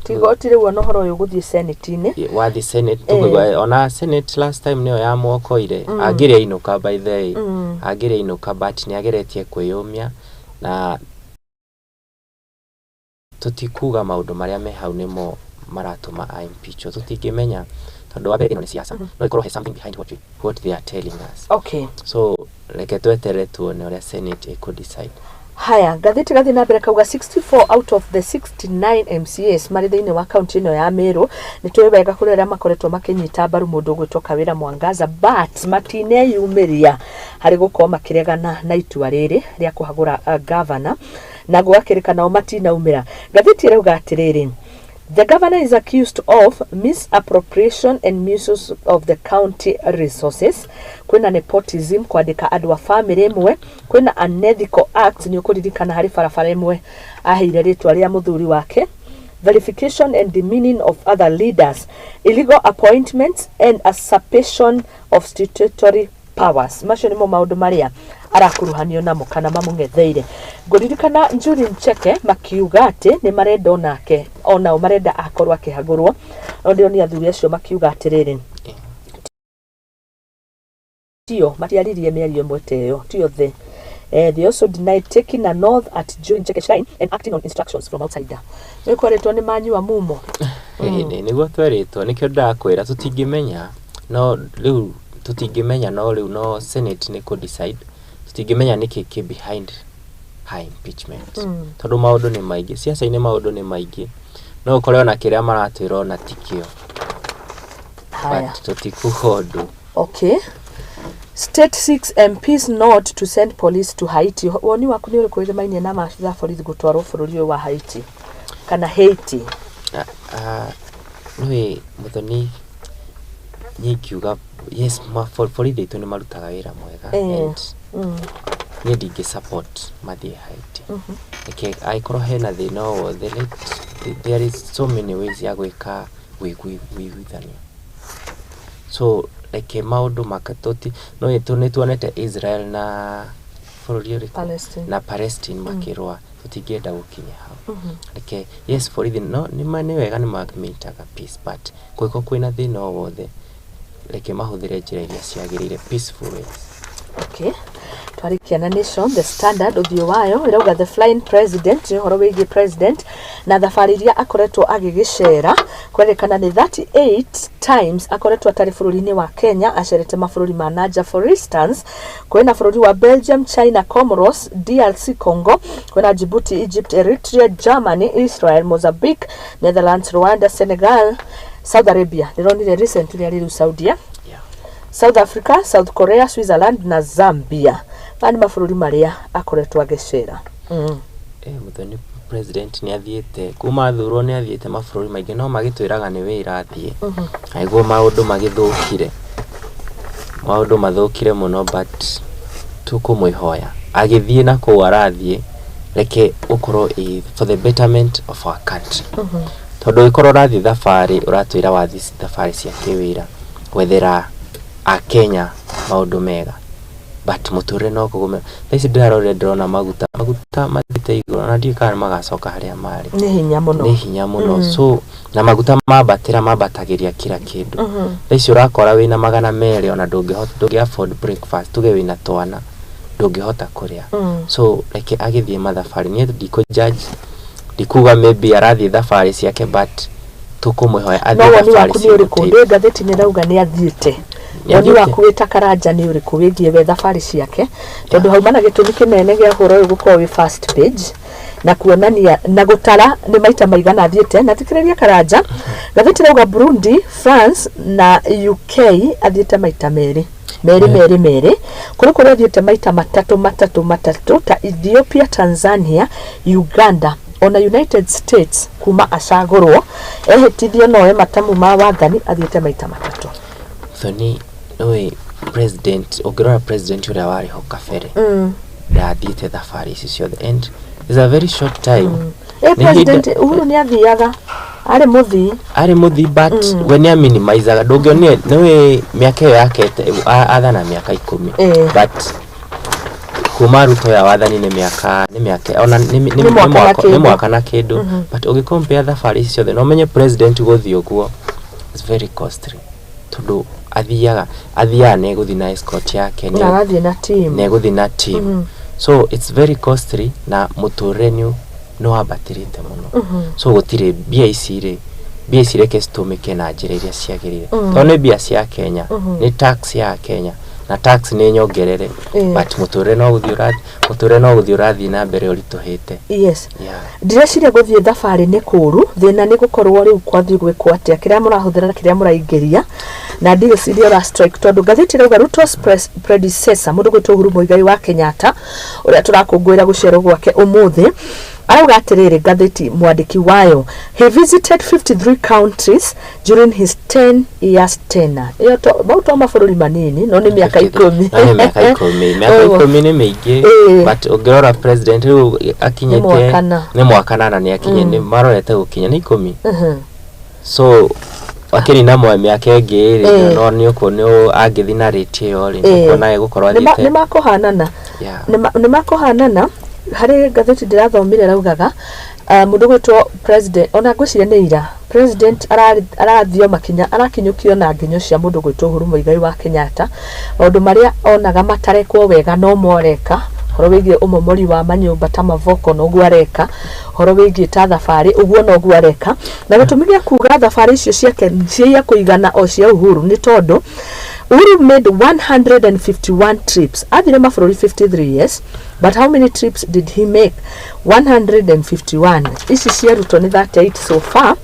tigoti riu no horo uyu guthie senate ni wathi senate tukuigwa ona senate last time niyo ya mwokoire agire inuka by the way agire inuka but ni ageretie kwiyumia na tutikuga maundu maria me hau nimo maratuma impeach tutingimenya tondu wabe ino ni siasa no ikorwo he something behind what they are telling us. Okay, so like twetere tuone uria senate could decide. Haya gathiti na mbere kauga 64 out of the 69 MCAs mari thiini wa county ino ya Meru ni twebega kurera makoretwo makinyita mbaru mundu gwitwo Kawira Mwangaza but matine yumiria hari gukorwo makiregana na itua riri ria kuhagura governor na gwakirikana o matina umira. Gathiti rauga atiriri the governor is accused of misappropriation and misuse of the county resources. Kwina nepotism kwandika andu a family imwe, kwina unethical acts ni ukuririkana hari barabara imwe aheire ritwa ria muthuri wake, verification and demeaning of other leaders, illegal appointments and usurpation of statutory powers. Macio nimo maundu maria arakuruhanio namo kana mamung'etheire. Nguririkana Njuri Ncheke makiuga ati ni marenda onake ona marenda akorwo akihagurwo ndio ni athuri acio makiuga atiriri tio matiaririe miario mweteyo tio they also denied taking an oath at Njuri Ncheke shrine and acting on instructions from outside. Nikoretwo ni manyua mumo niguo tweritwo nikio ndakwira tutingimenya no riu tutingimenya no riu no senate ni could decide tutingimenya niki behind high impeachment tondu maundu ni maingi siasa ine maundu ni maingi no ukoreo na kiria maratwira na tikio but tutikuhodu. Okay, state 6 MPs not to send police to Haiti. Woni waku ni uriku ire mainye na maafisa police gutwarwo bururi wa Haiti kana Haiti? Nui Muthoni nyikiuga yes borithi itu ni marutaga wira mwega and ni ndingi support mathie haiti I korwo hena thina o there is so many ways ya gwika wiguithania so like maundu makatoti no itu ni tuonete Israel na bũrũri na Palestine makirwa tutingenda gukinya hau like yes borithi no ni wega ni magmitaga peace but kwiko kwina thina o wothe like mahuthire njira iria ciagirire peaceful ways. Okay. Twarikiana Nation, the Standard uthio wayo irauga the flying president horo wigi president na thabari iria akoretwo agigicera kwerekana ni 38 times akoretwo atari bũrũri-inĩ wa Kenya acerete mabũrũri ma nanja. For instance, kwina bũrũri wa Belgium, China, Comoros, DRC Congo, kwina Djibouti, Egypt, Eritrea, Germany, Israel, Mozambique, Netherlands, Rwanda, Senegal, Saudi Arabia. Nironire recently ari Saudia, South Africa, South Korea, Switzerland na Zambia. Bani mabũrũri maria akoretwo agicera. Muthoni president ni athiete kuma thurwo ni athiete mabũrũri maingĩ no magitwiraga ni wira athie aigwo maundu magithukire maundu mathukire muno but tukumwihoya agithie na ku arathie reke ukorwo for the betterment of our country tondu ikorwo rathi thabari uratwira wathi thabari cia kiwira wethera a Kenya maundu mega but muture no kugume thaici ndĩrona maguta mathite igũrũ na ndikana magacoka harĩa marĩ nĩ hinya mũno so na maguta mambatagĩria kila kĩndũ thaici ũrakora wĩna 200 ona ndũngĩ afford breakfast tuge wĩna twana ndũngĩhota kũrĩa so like agithie mathabari niĩ ndikujudge ndikuga maybe arathi thabari ciake but tukumwihoya athie thabari ciake no ngathĩti nĩ rauga nĩ athiĩte Wani wakuweta karanja ni uriku wigie we thabari ciake tondu haumana gitumi kinene gia horo uyu gukorwo wi first page na kuonania na gutara ni maita maigana athiete na tikiriria karanja gathiti rauga Burundi, France na UK athiete maita meri kuri kuri athiete maita matatu ta Ethiopia, Tanzania, Uganda ona United States kuma acagurwo ehitithio noe matamu ma wathani athiete maita matatu. Thoni we president ogirora president uria wari ho kafere da thiete thabari ici ciothe and is a very short time president Uhuru ni athiaga ari muthi but when ya minimize ndungionye niwe miaka yake athana miaka 10 but kuma ruto ya wathani ni miaka ona ni mwaka na kindu but ugicompare thabari ici ciothe no menye president guthi uguo is very costly tondu athiaga neguthi na escort yake neguthi na team so it's very costly na muturenyu no abatirite muno so gutire bia icire kestomeke na njira iria ciagirire tondu bia cia Kenya ni tax ya Kenya na tax ni nyongerere but muture no guthi urathi na mbere urituhite direciria guthie thabari ni kuru thina ni gukorwo riu kwathi gwikwo atia kiria murahuthira kiria muraingiria na direciria ura strike tondu gathiti rauga Ruto's predecessor mundu gwitwo Uhuru Muigai wa Kenyatta uria turakungwira gucerwo gwake umuthi arauga atiriri gathiti mwandiki wayo he visited 53 countries during his 10 years tenure iyo to bauto mabũrũri manini no ni miaka 10 miaka 10 ni mingi but ogirora president akinyete ni mwakana na ni akinye ni marorete gukinya ni 10 so wakiri na mwa miaka ingi no ni uko ni agithi na rate yo ri kuona gukorwa thite ni makohanana hari gathiti ndirathomire raugaga mundu gwitwo president ona ngwiciria ni ira president arathio makinya arakinyukio na nginyo cia mundu gwitwo Uhuru Muigai wa Kenyatta maundu maria onaga matarekwo wega no moreka horo wigie umomori wa manyumba ta mavoko no gwareka horo wigie ta thabari uguo no gwareka na gitumiria kuga thabari icio ciake cia kuigana o cia Uhuru ni tondu Uhuru made 151 trips athire mabũrũri 53 years but how many trips did he make? 151. Ici cia Ruto ni 38 so far.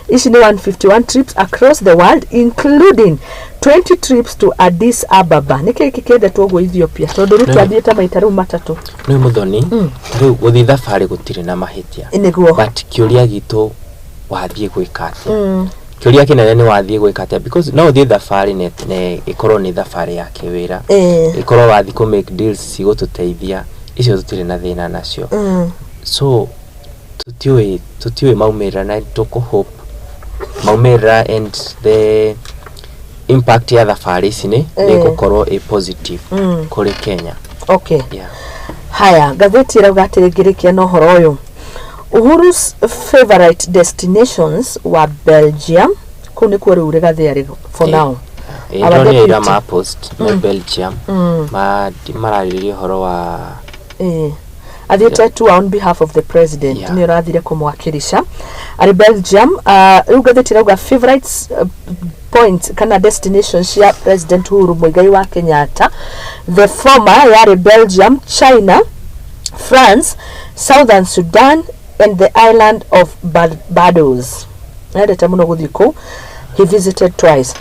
Ici ni 151 trips across the world including 20 trips to Addis Ababa. Niki kikendetwo go Ethiopia tondu Ruto athiete maita riu matatu ni Muthoni riu guthi thabari gutire na mahitia but kiuria gitu wathie gwika atia kiuria kinene ni wathie gwika atia because no thie thabarĩ ne ikorwo ni thabarĩ ya kĩwĩra ikorwo wathi ku make deals cigututeithia icio tutire na thina nacio so tutiwe maumĩrĩra na tukuhope maumĩrĩra and the impact ya thabarĩ ici ni gukorwo a positive kuri Kenya. Okay. Yeah. Haya, gatheti irauga atirĩngĩrĩkia na ũhoro ũyũ. Uhuru's favorite destinations were Belgium. Kuni kwa rĩu gatheri for now. Ironi ira ma post na Belgium. Mararĩrĩria ũhoro wa athiĩte tu on behalf of the president ni ũrathire kumwakilisha ari Belgium. Rĩu gatheti irauga favorites points kana destinations ya President Uhuru Muigai wa Kenyatta. The former yari Belgium, China, France, Southern Sudan and the island of Barbados. He visited twice.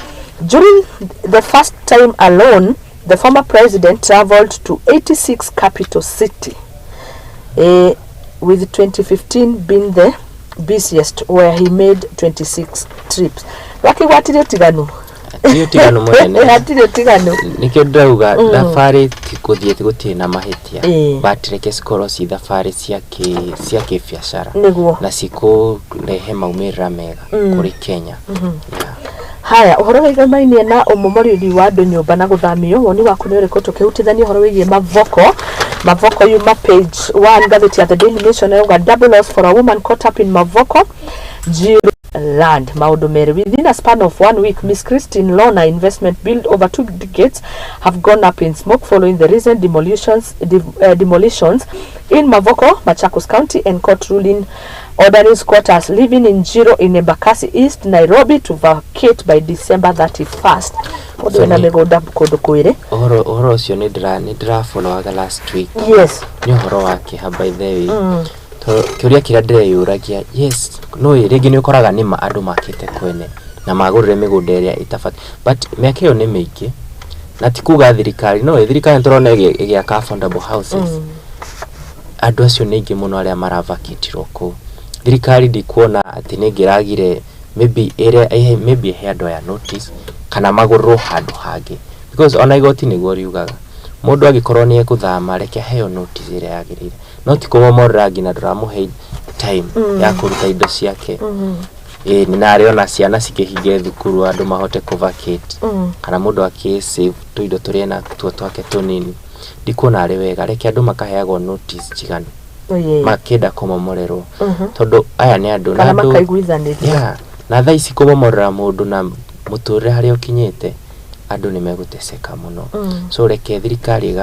During the first time alone, the former president traveled to 86 capital city, with 2015 being the busiest, where he made 26 trips. Wakigwatire tiganu tiganu mwene hatire tiganu nikio ndauga thabarĩ tikuthie tigutie na mahitia but reke cikorwo ci thabarĩ cia kibiacara na cikurehe maumĩrĩra mega kuri Kenya. Haya, uhoro wĩgainie na ũmomorĩri wa andũ nyũmba na gũthamio. Woni waku nĩ ũrĩkũ tũkĩhutithania uhoro wĩgie Mavoko yuma page 1 gatheti ya The Daily Nation yauga double loss for a woman caught up in Mavoko land. Maundu mere within a span of 1 week, Miss Christine Lona investment built over 2 decades have gone up in smoke following the recent demolitions in Mavoko, Machakos County, and court ruling ordering squatters living in Jiro in Embakasi East, Nairobi to vacate by December 31st. Ohoro ucio ni ndira follow the last week. Yes. Ni ohoro wake ha by the way. Kiuria kira ndĩreyũragia yes no rĩngĩ nĩ ũkoraga nĩ andũ makĩte kwene na magũrĩre mĩgũnda ĩrĩa ĩtabati but mĩaka ĩyo nĩ mĩingĩ na ti kuga thirikari no thirikari tũrona ĩgĩaka affordable houses andũ acio nĩ aingĩ mũno arĩa maravakitirwo kũu. Thirikari ndikuona atĩ nĩ ngĩragire maybe he andũ aya notice kana magũrĩrwo handũ hangĩ because ona igoti nĩguo riugaga mũndũ agĩkorwo nĩ ekũthama reke heo notice ĩrĩa yagĩrĩire no ti kũmomorera ngina ndũramũhe time ya kũruta indo ciake. Ni narĩ ona ciana cikĩhinge thukuru andũ mahote kũvacate kana mũndũ akĩsave tũindo tũrĩa na tuo twake tũnini. Ndikuona arĩ wega reke andũ makaheagwo notice njiganu makĩenda kũmomorerwo tondũ aya nĩ andũ na andũ makaiguithanĩria na thaa ici kũmomorera mũndũ na mũtũrĩre harĩa ũkinyĩte andũ nĩ megũteseka mũno. So reke thirikari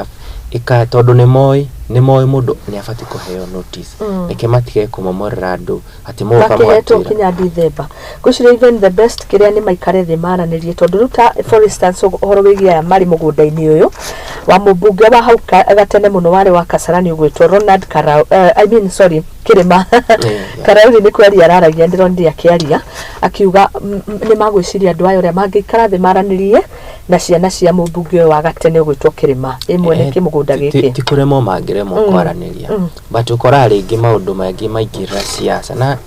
tondũ nĩ moĩ mũndũ nĩ abati kũheo notice reke matige kũmomorera andũ atĩ mũka mwahetwo kinya December kushira even the best kiria nĩ maikare thĩ maranĩrie tondũ ruta for instance ũhoro wĩgie aya marĩ mũgũnda-inĩ ũyũ wa mũmbunge wa hau gatene mũno warĩ wa Kasarani ũgwĩtwo Ronald Kĩrĩma Karauri nĩ kwaria araragia ndĩronire akĩaria akiuga nĩ magwĩciria andũ aya ũrĩa mangĩikara thĩ maranĩrie na ciana cia mũmbunge wa gatene ũgwĩtwo Kĩrĩma ĩmwe nĩ mũgũnda gĩkĩ ti kũremwo mangĩremwo kwaranĩria but ũkora rĩngĩ maũndũ mangĩ maingĩra siasa na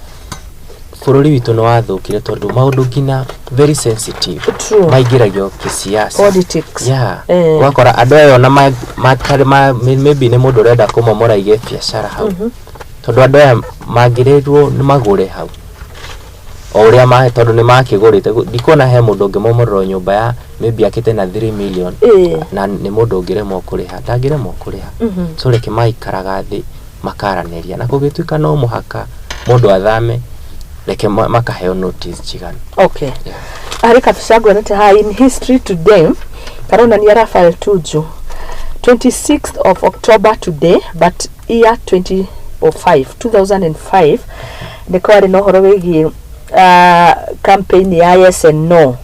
bũrũri witũ nĩ wathũkire tondũ maũndũ ngina very sensitive maingĩragio kĩsiasa politics wakora andũ aya ona maybe nĩ mũndũ ũrenda kũmomora ige biacara hau tondũ andũ aya mangĩrĩrwo nĩ magũre hau o ũrĩa tondũ nĩ makĩgũrĩte ndikuona he mũndũ ũngĩmomorerwo nyũmba ya maybe akĩte na 3 million na nĩ mũndũ ũngĩremwo kũrĩha ndangĩremwo kũrĩha so reke maikaraga thĩ makaranĩria na gũgĩtuĩka no mũhaka mũndũ athame reke makaheo notice njiganu. Okay. Ari kabisa gwanete ha in history today karona ni Rafael Tuju 26th of October today but year 2005 ndiko ari no horo wĩgie campaign ya yes and no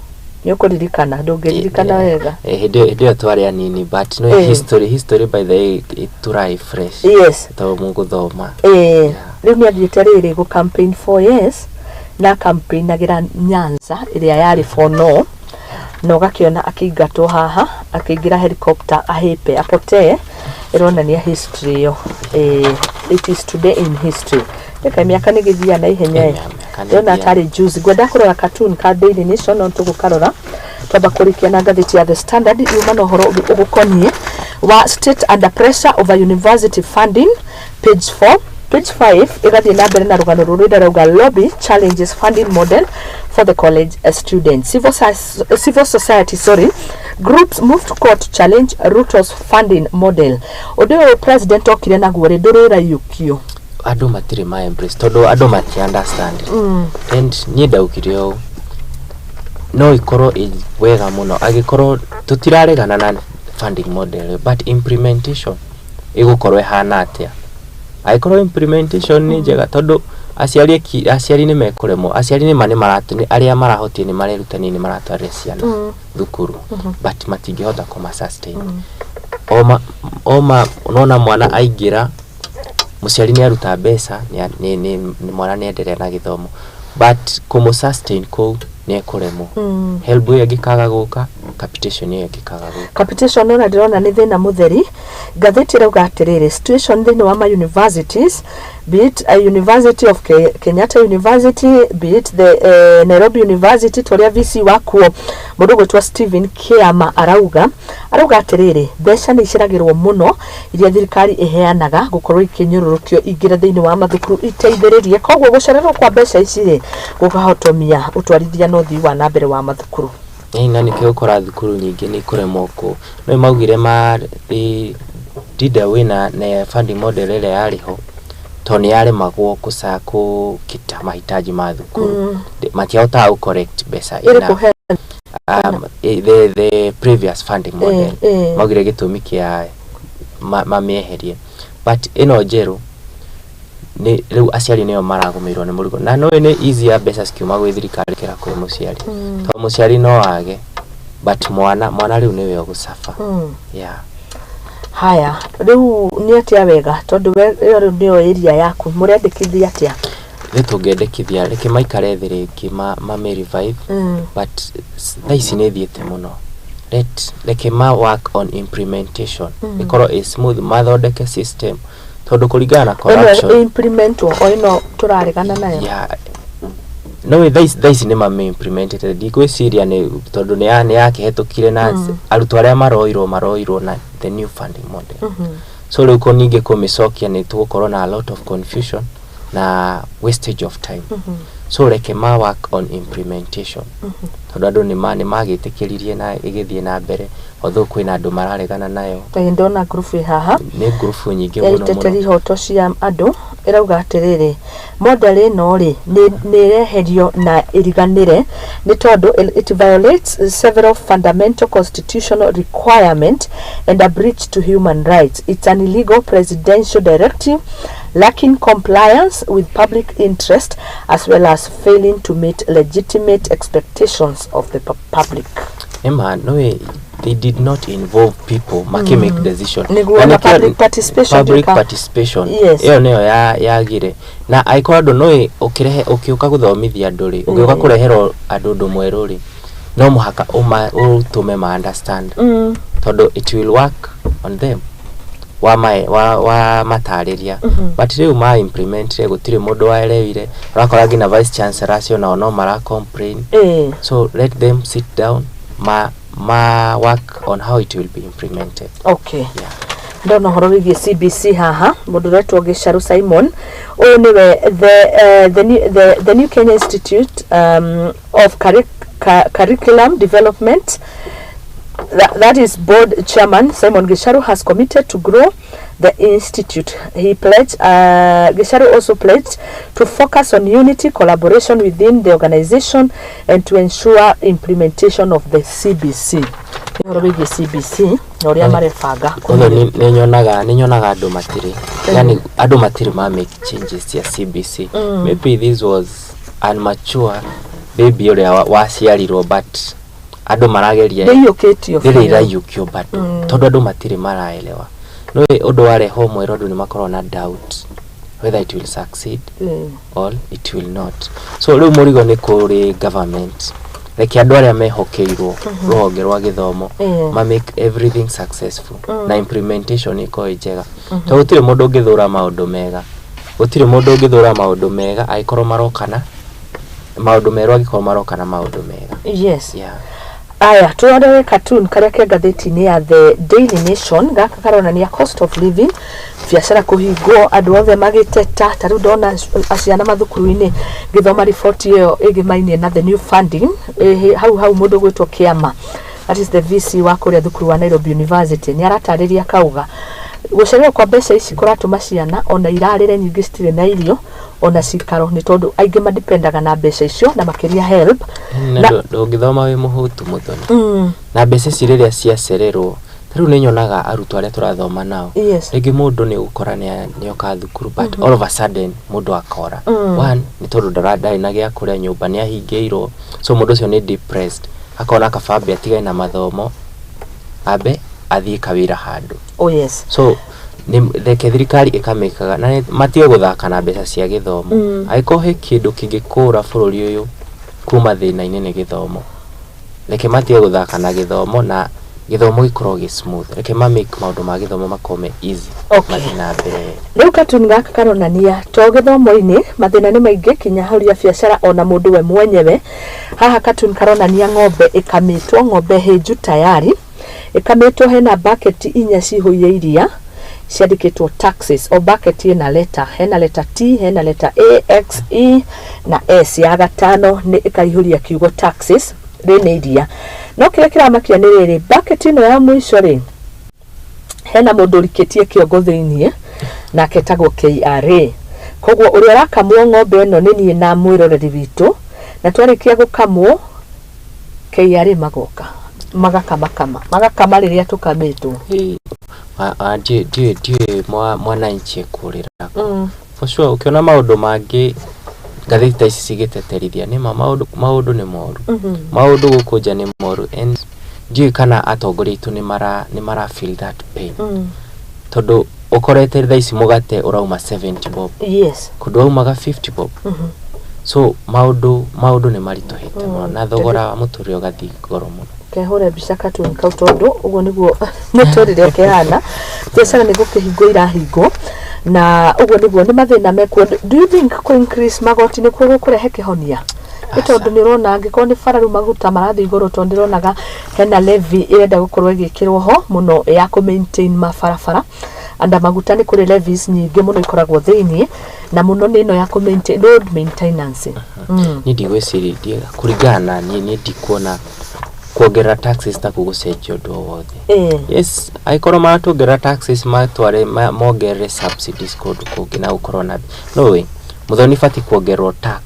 nĩũkũririkana ndũngĩririkana wega hĩndĩ twarĩ anini but no history by the way iturai fresh yes to mũgũthoma rĩu nĩ athiĩte rĩrĩ gũ campaign for yes na campaign agira Nyanza ĩrĩa yarĩ for no no gakiona akĩingatwo haha akĩingira helicopter ahipe apotee ironania history yo it is today in history reka miaka nĩ gĩthia na ihenya Yona tari juice gwenda kurora cartoon ka Daily Nation on tugukarora twaba kurikia na ngathiti ya The Standard yuma no horo ugukonie wa state under pressure over university funding page 4. Page 5 igathie na mbere na rugano rurida rauga lobby challenges funding model for the college students. Civil society groups moved to court to challenge Ruto's funding model. Odo president okire na gwore ndurira yukio adu matire ma embrace todo adu mati understand and nyenda ukirio no ikoro wega muno agikoro tutiraregana na funding model but implementation igukorwe hana atia aikoro implementation ni njega todo aciari ni mekuremo aciari ni mane maratuni aria marahotie ni marerutani ni maratware ciana thukuru but matingihota kuma sustain oma unaona mwana aingira muciari ni aruta mbeca ni mwana ni endelea na githomo but kumu sustain ko ni kuremo help yo gikaga guka capitation yo gikaga guka capitation no ndirona ni thina mutheri gatheti rauga atiriri situation thini wa ma universities be it a University of Kenyatta University, be it the Nairobi University, toria VC wakuo mundu gwetwa Stephen Kiama arauga atiriri mbeca ni ciragirwo muno iria thirikari iheanaga gukorwo ikinyururukio ingira thini wa mathukuru iteithiririe kogwo gucererwo kwa mbeca ici gukahotomia utwarithia no thii wa nambere wa mathukuru na nikio kora thukuru nyingi ni kuremoko no maugire ma did away na funding model ile yariho toni yale magwo kusako kita mahitaji ma thukuru matiauta au correct besa ina the previous funding model maugire gitumi kia mamieherie but ino jeru ni riu aciari niyo maragumirwo ni murigo na no ni easier besa skiuma gwe thirikari kira kwe muciari to muciari no age but mwana riu niwe ogusafa yeah. Haya riu ni atia wega tondu we ndio area yaku murendekithia atia nitungedekithia reke maikare thiriki ma revive but thaisi ni thiete muno reke ma work on implementation ikoro is smooth mathondeke system tondu kuringana corruption implement o ino turaregana nayo yeah no thaisi ni ma implemented dikwe siria ni tondu ni yake hetukire na arutu aria maroiro na the new funding model so riu koninge komisokia ni tugukorwo na a lot of confusion na wastage of time so reke ma work on implementation tondu andu ni magitikiririe na igithie na mbere although kwina andu mararegana nayo ndona group haha ni group nyingi muno teteri hoto cia andu irauga atiriri model ino ri ni reherio na iriganire ni tondu it violates several fundamental constitutional requirements and a breach to human rights. It's an illegal presidential directive lacking compliance with public interest as well as failing to meet legitimate expectations of the public. Emma, no way, they did not involve people make decision. Public participation. Yes. Iyo neo yagire. Na aikora ndo no ukiuka guthomithia nduri, ukiuka kurehero andu mweruri. No muhaka utume ma understand. Todo it will work on them. Wa matariria. But riu ma implement gutire mundu waelewire. Urakora gina vice chancellor acio no mara complain. So let them sit down. Ma work on how it will be implemented. Okay. Yeah. Ndono horo wigi CBC haha muduretwo Gisharu Simon niwe the new Kenya Institute of Curriculum Development, that is board chairman Simon Gisharu has committed to grow the institute. He pledged Gisharu also pledged to focus on unity, collaboration within the organization and to ensure implementation of the CBC. Horobigi CBC noria marefanga kono ninyonaga andu matiri yani andu matiri ma make changes ya CBC. Maybe this was unmature baby ore waciarirwo but andu marageria yukio but tondu andu matiri maraelewa no undu ware ho mwero andu ni makorwo na doubt whether it will succeed or it will not. So riu murigo ni kuri government reke andu aria mehokeirwo ruhonge rwa githomo ma make everything successful na implementation iko njega to gutire mundu ngithura maundu mega aikorwo marokana maundu meru agikorwo maroka na maundu mega. Yes. Yeah. Aya, tuonere cartoon karia ke ngathĩti-inĩ ya The Daily Nation gaka karonania cost of living, biacara kũhingwo, andũ othe magĩteta. Tarĩu ndona aciana mathukuru-inĩ gĩthoma riboti ĩyo ĩgĩmainie na the new funding hau mũndũ gwĩtwo Kĩama, that is the VC wa kũrĩa thukuru wa Nairobi University, nĩ aratarĩria kauga gũcererwo kwa mbeca ici kũratũma ciana ona irarĩre nyingĩ citirĩ na irio ona cikaro, nĩ tondũ aingĩ madependaga na mbeca icio na makĩria help na ndũngĩthoma wĩ mũhutu Muthoni. Na mbeca ici rĩrĩa ciacererwo, rĩu nĩ nyonaga arutwo arĩa tũrathoma nao, rĩngĩ mũndũ nĩ gũkora nĩ oka thukuru but all of a sudden mũndũ akora one nĩ tondũ ndarĩ na gĩa kũrĩa, nyũmba nĩ ahingĩirwo, so mũndũ ũcio nĩ depressed, akona kabambe atigane na mathomo abe athiĩ kawĩra handũ. So reke thirikari ikamekaga na matige guthaka na mbeca cia githomo. Angĩkorwo he kĩndũ kĩngĩkũra bũrũri ũyũ kuma thĩna-inĩ nĩ gĩthomo, reke matige guthaka na gĩthomo na githomo gikorwo gi smooth, reke make maundu ma githomo makome easy. Na mbere rĩu cartoon gaka karonania to gĩthomo-inĩ mathĩna nĩ maingĩ kinya haria biacara ona mũndũ we mwenyewe. Haha cartoon karonania ng'ombe ĩkamitwo, ng'ombe hĩnju tayari ĩkamitwo, hena bucket 4 cihũire iria ciandĩkĩtwo taxes, o bucket ĩna letter, hena letter T, hena letter A, X, E na S, ya gatano nĩ ĩkaihũria kiugo taxes rĩnĩ iria. No kĩrĩa kĩramakia nĩ rĩrĩ, bucket ĩno ya mũico rĩ, hena mũndũ ũrikĩtie kĩongo thĩiniĩ na ketagwo KRA. Koguo ũrĩa arakamwo ng'ombe ĩno nĩ niĩ na mwĩroreri witũ, na twarĩkia gũkamwo KRA magoka magakama rĩrĩa tũkamĩtwo. ndiĩ mwananchi ekurĩra for sure. Ukiona maundu mangi ngathĩti ici cigĩteterithia nĩ maundu nĩ moru, maundu gũkũ nja nĩ moru, and ndiĩ kana atongoria itu nĩ mara feel that pain. Tondu ukorete thaa ici mugate urauma 70 bob, kundu aumaga 50 bob. So maundu nĩ maritũhĩte mũno na thogora wa mũtũrĩre ũgathiĩ goro mũno. Kehore mbica cartoon kau tondu uguo niguo mũtũrĩre ũkĩhana, biacara nĩ gũkĩhingwo irahingwo na uguo niguo nĩ mathĩna mekuo. Do you think ku increase magoti nĩ kuo gũkũrehe kĩhonia? Tondu nĩ ũrona angĩkorwo nĩ bara rĩu maguta marathiĩ igũrũ, tondu ndĩronaga hena levy ĩrenda gũkorwo ĩgĩkĩrwo ho mũno ya ku maintain mabarabara. Anda maguta nĩ kũrĩ levies nyingĩ mũno ikoragwo thĩiniĩ na mũno nĩ ĩno ya ku maintain road maintenance. Nĩ ndigwĩciria kũringana niĩ ndikuona kuongerera taxes ta kũgũcenjia ũndũ wothe. Yes, aikorwo maratuongerera taxes matware mongerere subsidies kũndũ kũngĩ na gũkorwo na no way Muthoni bati kuongererwo tax.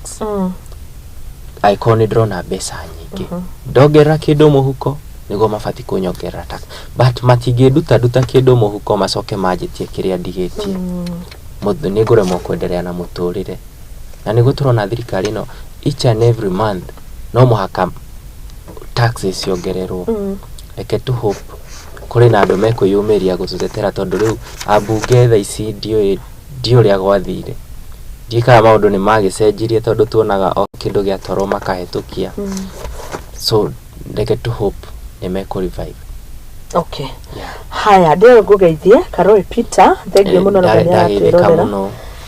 Aikorwo nĩ ndĩrona mbeca nyingĩ, ndongerera kĩndũ mũhuko nĩguo mabati kunyongerera tax, but matingĩnduta kĩndũ mũhuko macoke manjĩtie kĩrĩa ndigĩtie. Nĩ ngũremwo kwenderea na mũtũrĩre, na nĩguo tũrona thirikari ĩno each and every month no mũhaka taxes ciongererwo. Reke tu hope kũrĩ na andũ mekwĩyũmĩria gũtũtetera, tondũ rĩu ambunge thaa ici ndiũ ũrĩa gwathire, ndiĩkaga maũndũ nĩ magĩcenjirie tondũ tuonaga o kĩndũ gĩatwarwo makahĩtũkia. So reke tu hope nĩ mekũrevive. Okay. Haya, ndio ngũgeithie Karoli Peter, thengiũ mũno na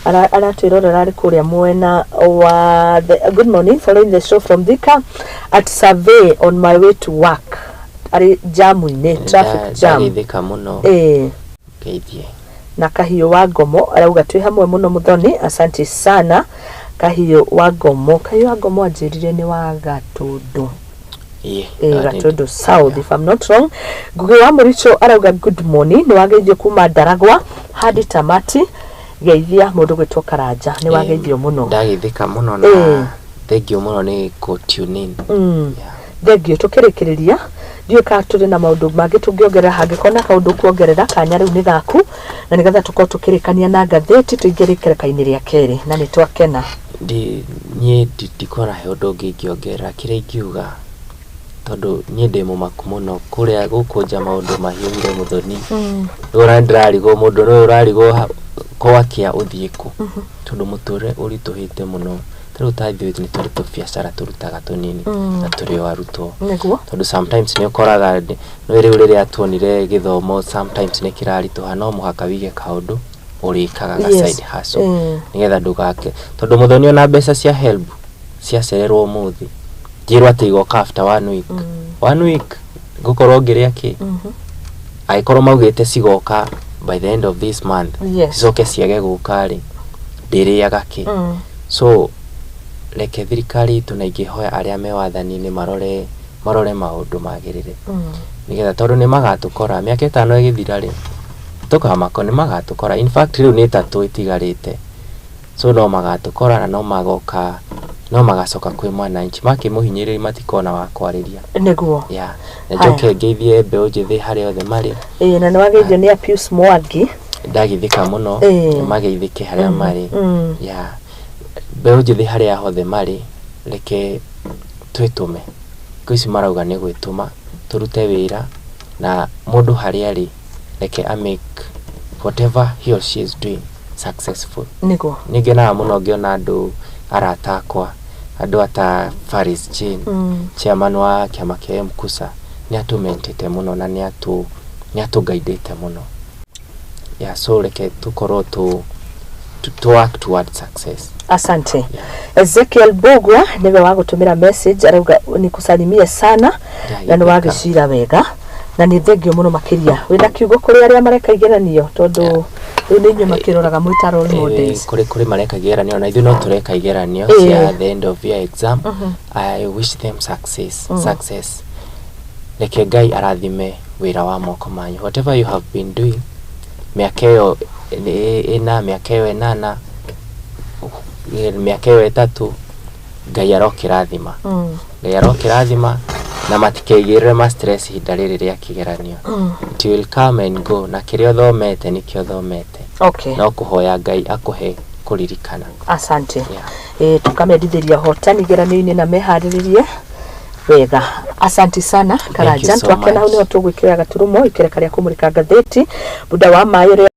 aratwĩrorera arĩ kũrĩa mwena wa good morning, following the show from Thika at survey on my way to work. Ari jamu-inĩ, traffic jam. Thika mũno. Geithie. Na Kahiũ wa Ngomo arauga twĩ hamwe mũno Muthoni, asante sana. Kahiũ wa Ngomo anjĩrire nĩ wa Gatũndũ. Gatũndũ South, if I'm not wrong. Ngugi wa Mũricho arauga good morning, nĩ wageithio kuma Ndaragwa hadi Tamati. Geithia mũndũ gwĩtwo Karanja, nĩ wageithio mũno. Ndageithĩka mũno na thengiũ mũno nĩ ku tune in. Thengiũ tũkĩrĩkĩrĩria, ndiũ ka tũrĩ na maũndũ mangĩ tũngĩongerera, hangĩkorwo na kaũndũ kuongerera kanya rĩu nĩ gaku, na nĩgetha tũkorwo tũkĩrĩkania na ngathĩti tũingĩre kĩrĩka-inĩ rĩa kerĩ, na nĩ twakena. Niĩ ndikona he ũndũ ũngĩ ingĩongerera kĩrĩa ingiuga, tondũ niĩ ndĩ mũmaku mũno kũrĩa gũkũ nja maũndũ mahiũire Muthoni. Rĩu ndĩrarigwo mũndũ ũyũ ũrarigwo kwakia ũthiĩku, tondũ mũtũrĩre ũritũhĩte mũno. Rĩu tathiĩ nĩ tũrĩ tũbiacara tũrutaga tũnini na tũrĩ o arutwo, tondũ sometimes nĩ ũkoraga rĩu rĩrĩa tuonire gĩthomo sometimes nĩ kĩraritũha, no mũhaka wige kaũndũ ũrĩkaga ga side hustle nĩgetha ndũgake, tondũ Muthoni ona mbeca cia HELB ciacererwo muthi njirwo ati igoka after 1 week 1 week gukorwo ngiria ki aikorwo maugite cigoka by the end of this month cicoke ciage guka ri ndiriaga ki so reke thirikari tunaigihoya aria me wathani-ini marore maundu magirire nigetha tondu ni magatukora miaka 5 igithira ri tukamako ni magatukora in fact riu ni 3 itigarite so no magatukora na no magoka no magacoka kwi mwananchi makimuhinyiriri matikona wa kwariria niguo ya njoke ngeithie mbeu njithi hari othe mari na ni wageithio ni Pius Mwangi ndagithika muno mageithike haria mari ya mbeu njithi haria hothe mari reke twitume kwisi marauga ni gwituma turute wira na mundu haria ri reke make whatever he or she is doing successful niguo ningena muno ngiona andu aratakwa andu ata Faris Jean chairman wa kiama kia Mkusa ni atumentete muno na ni atugaidete muno ya so reke tukorwo to work towards success. Asante. Ezekiel Bogwa niwe wagutumira message arauga ni kusalimia sana na ni wagicira wega na ni thengio muno makiria wina kiugo kuri aria mareka igeranio tondu ni nyu makiroraga mwitaro models kuri mareka igeranio na ithu no tureka igeranio at the end of year exam. I wish them success reke Ngai arathime wira wa moko manyu whatever you have been doing miakeo miaka iyo 8 miaka iyo 3 Ngai arokirathima Ngai arokirathima na matikegirire ma stress hindariri ria kigeranio it will come and go na kirio thomete nikio thomete no kuhoya Ngai akuhe kuririkana. Asante. Tukamedithiria hotani geranio-ini na mehariririe wega. Asante sana Karaja twakena hau ni tugwikira gaturumo ikireka ria kumurika ngathiti buda wa mayo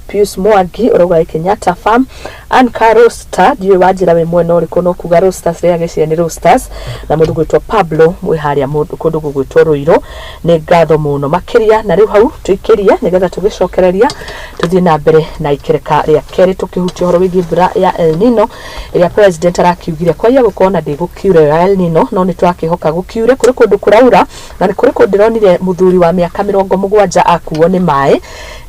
Pius Mwangi uroga Kenyatta Farm and Roaster diwe wajira we mwena uri kono kuga Roasters ria gicire ni Roasters na mundu gwitwa Pablo mwiharia mundu kundu gwitwa Ruiro ni ngatho muno makiria na riu hau tuikiria nigetha tugicokereria tuthie na mbere na ikireka ria keri tukihutia horo wigi mbura ya El Nino ria president arakiugire kwa ya gukona ndigukiure ya El Nino no ni twakihoka gukiure kuri kundu kuraura na ni kuri kundu ronire muthuri wa miaka 70 akuo ni mai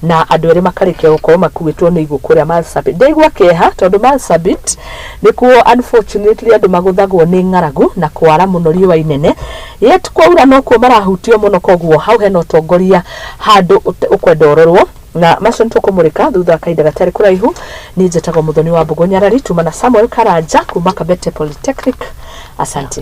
na andu eri makarikia gukorwo makuitwo ni igukuria Marsabit ndeigwa keha tondu Marsabit nikuo unfortunately andu maguthagwo ni ngaragu na kwara muno riwa inene yet kwaura no kuo marahutio muno koguo hau heno tongoria handu ukwendororwo na macio tukumurika thutha kaida gatari kuraihu ni njetago Muthoni Wa Wambugu Nyarari tuma na Samuel Karanja kuma Kabete Polytechnic. Asante.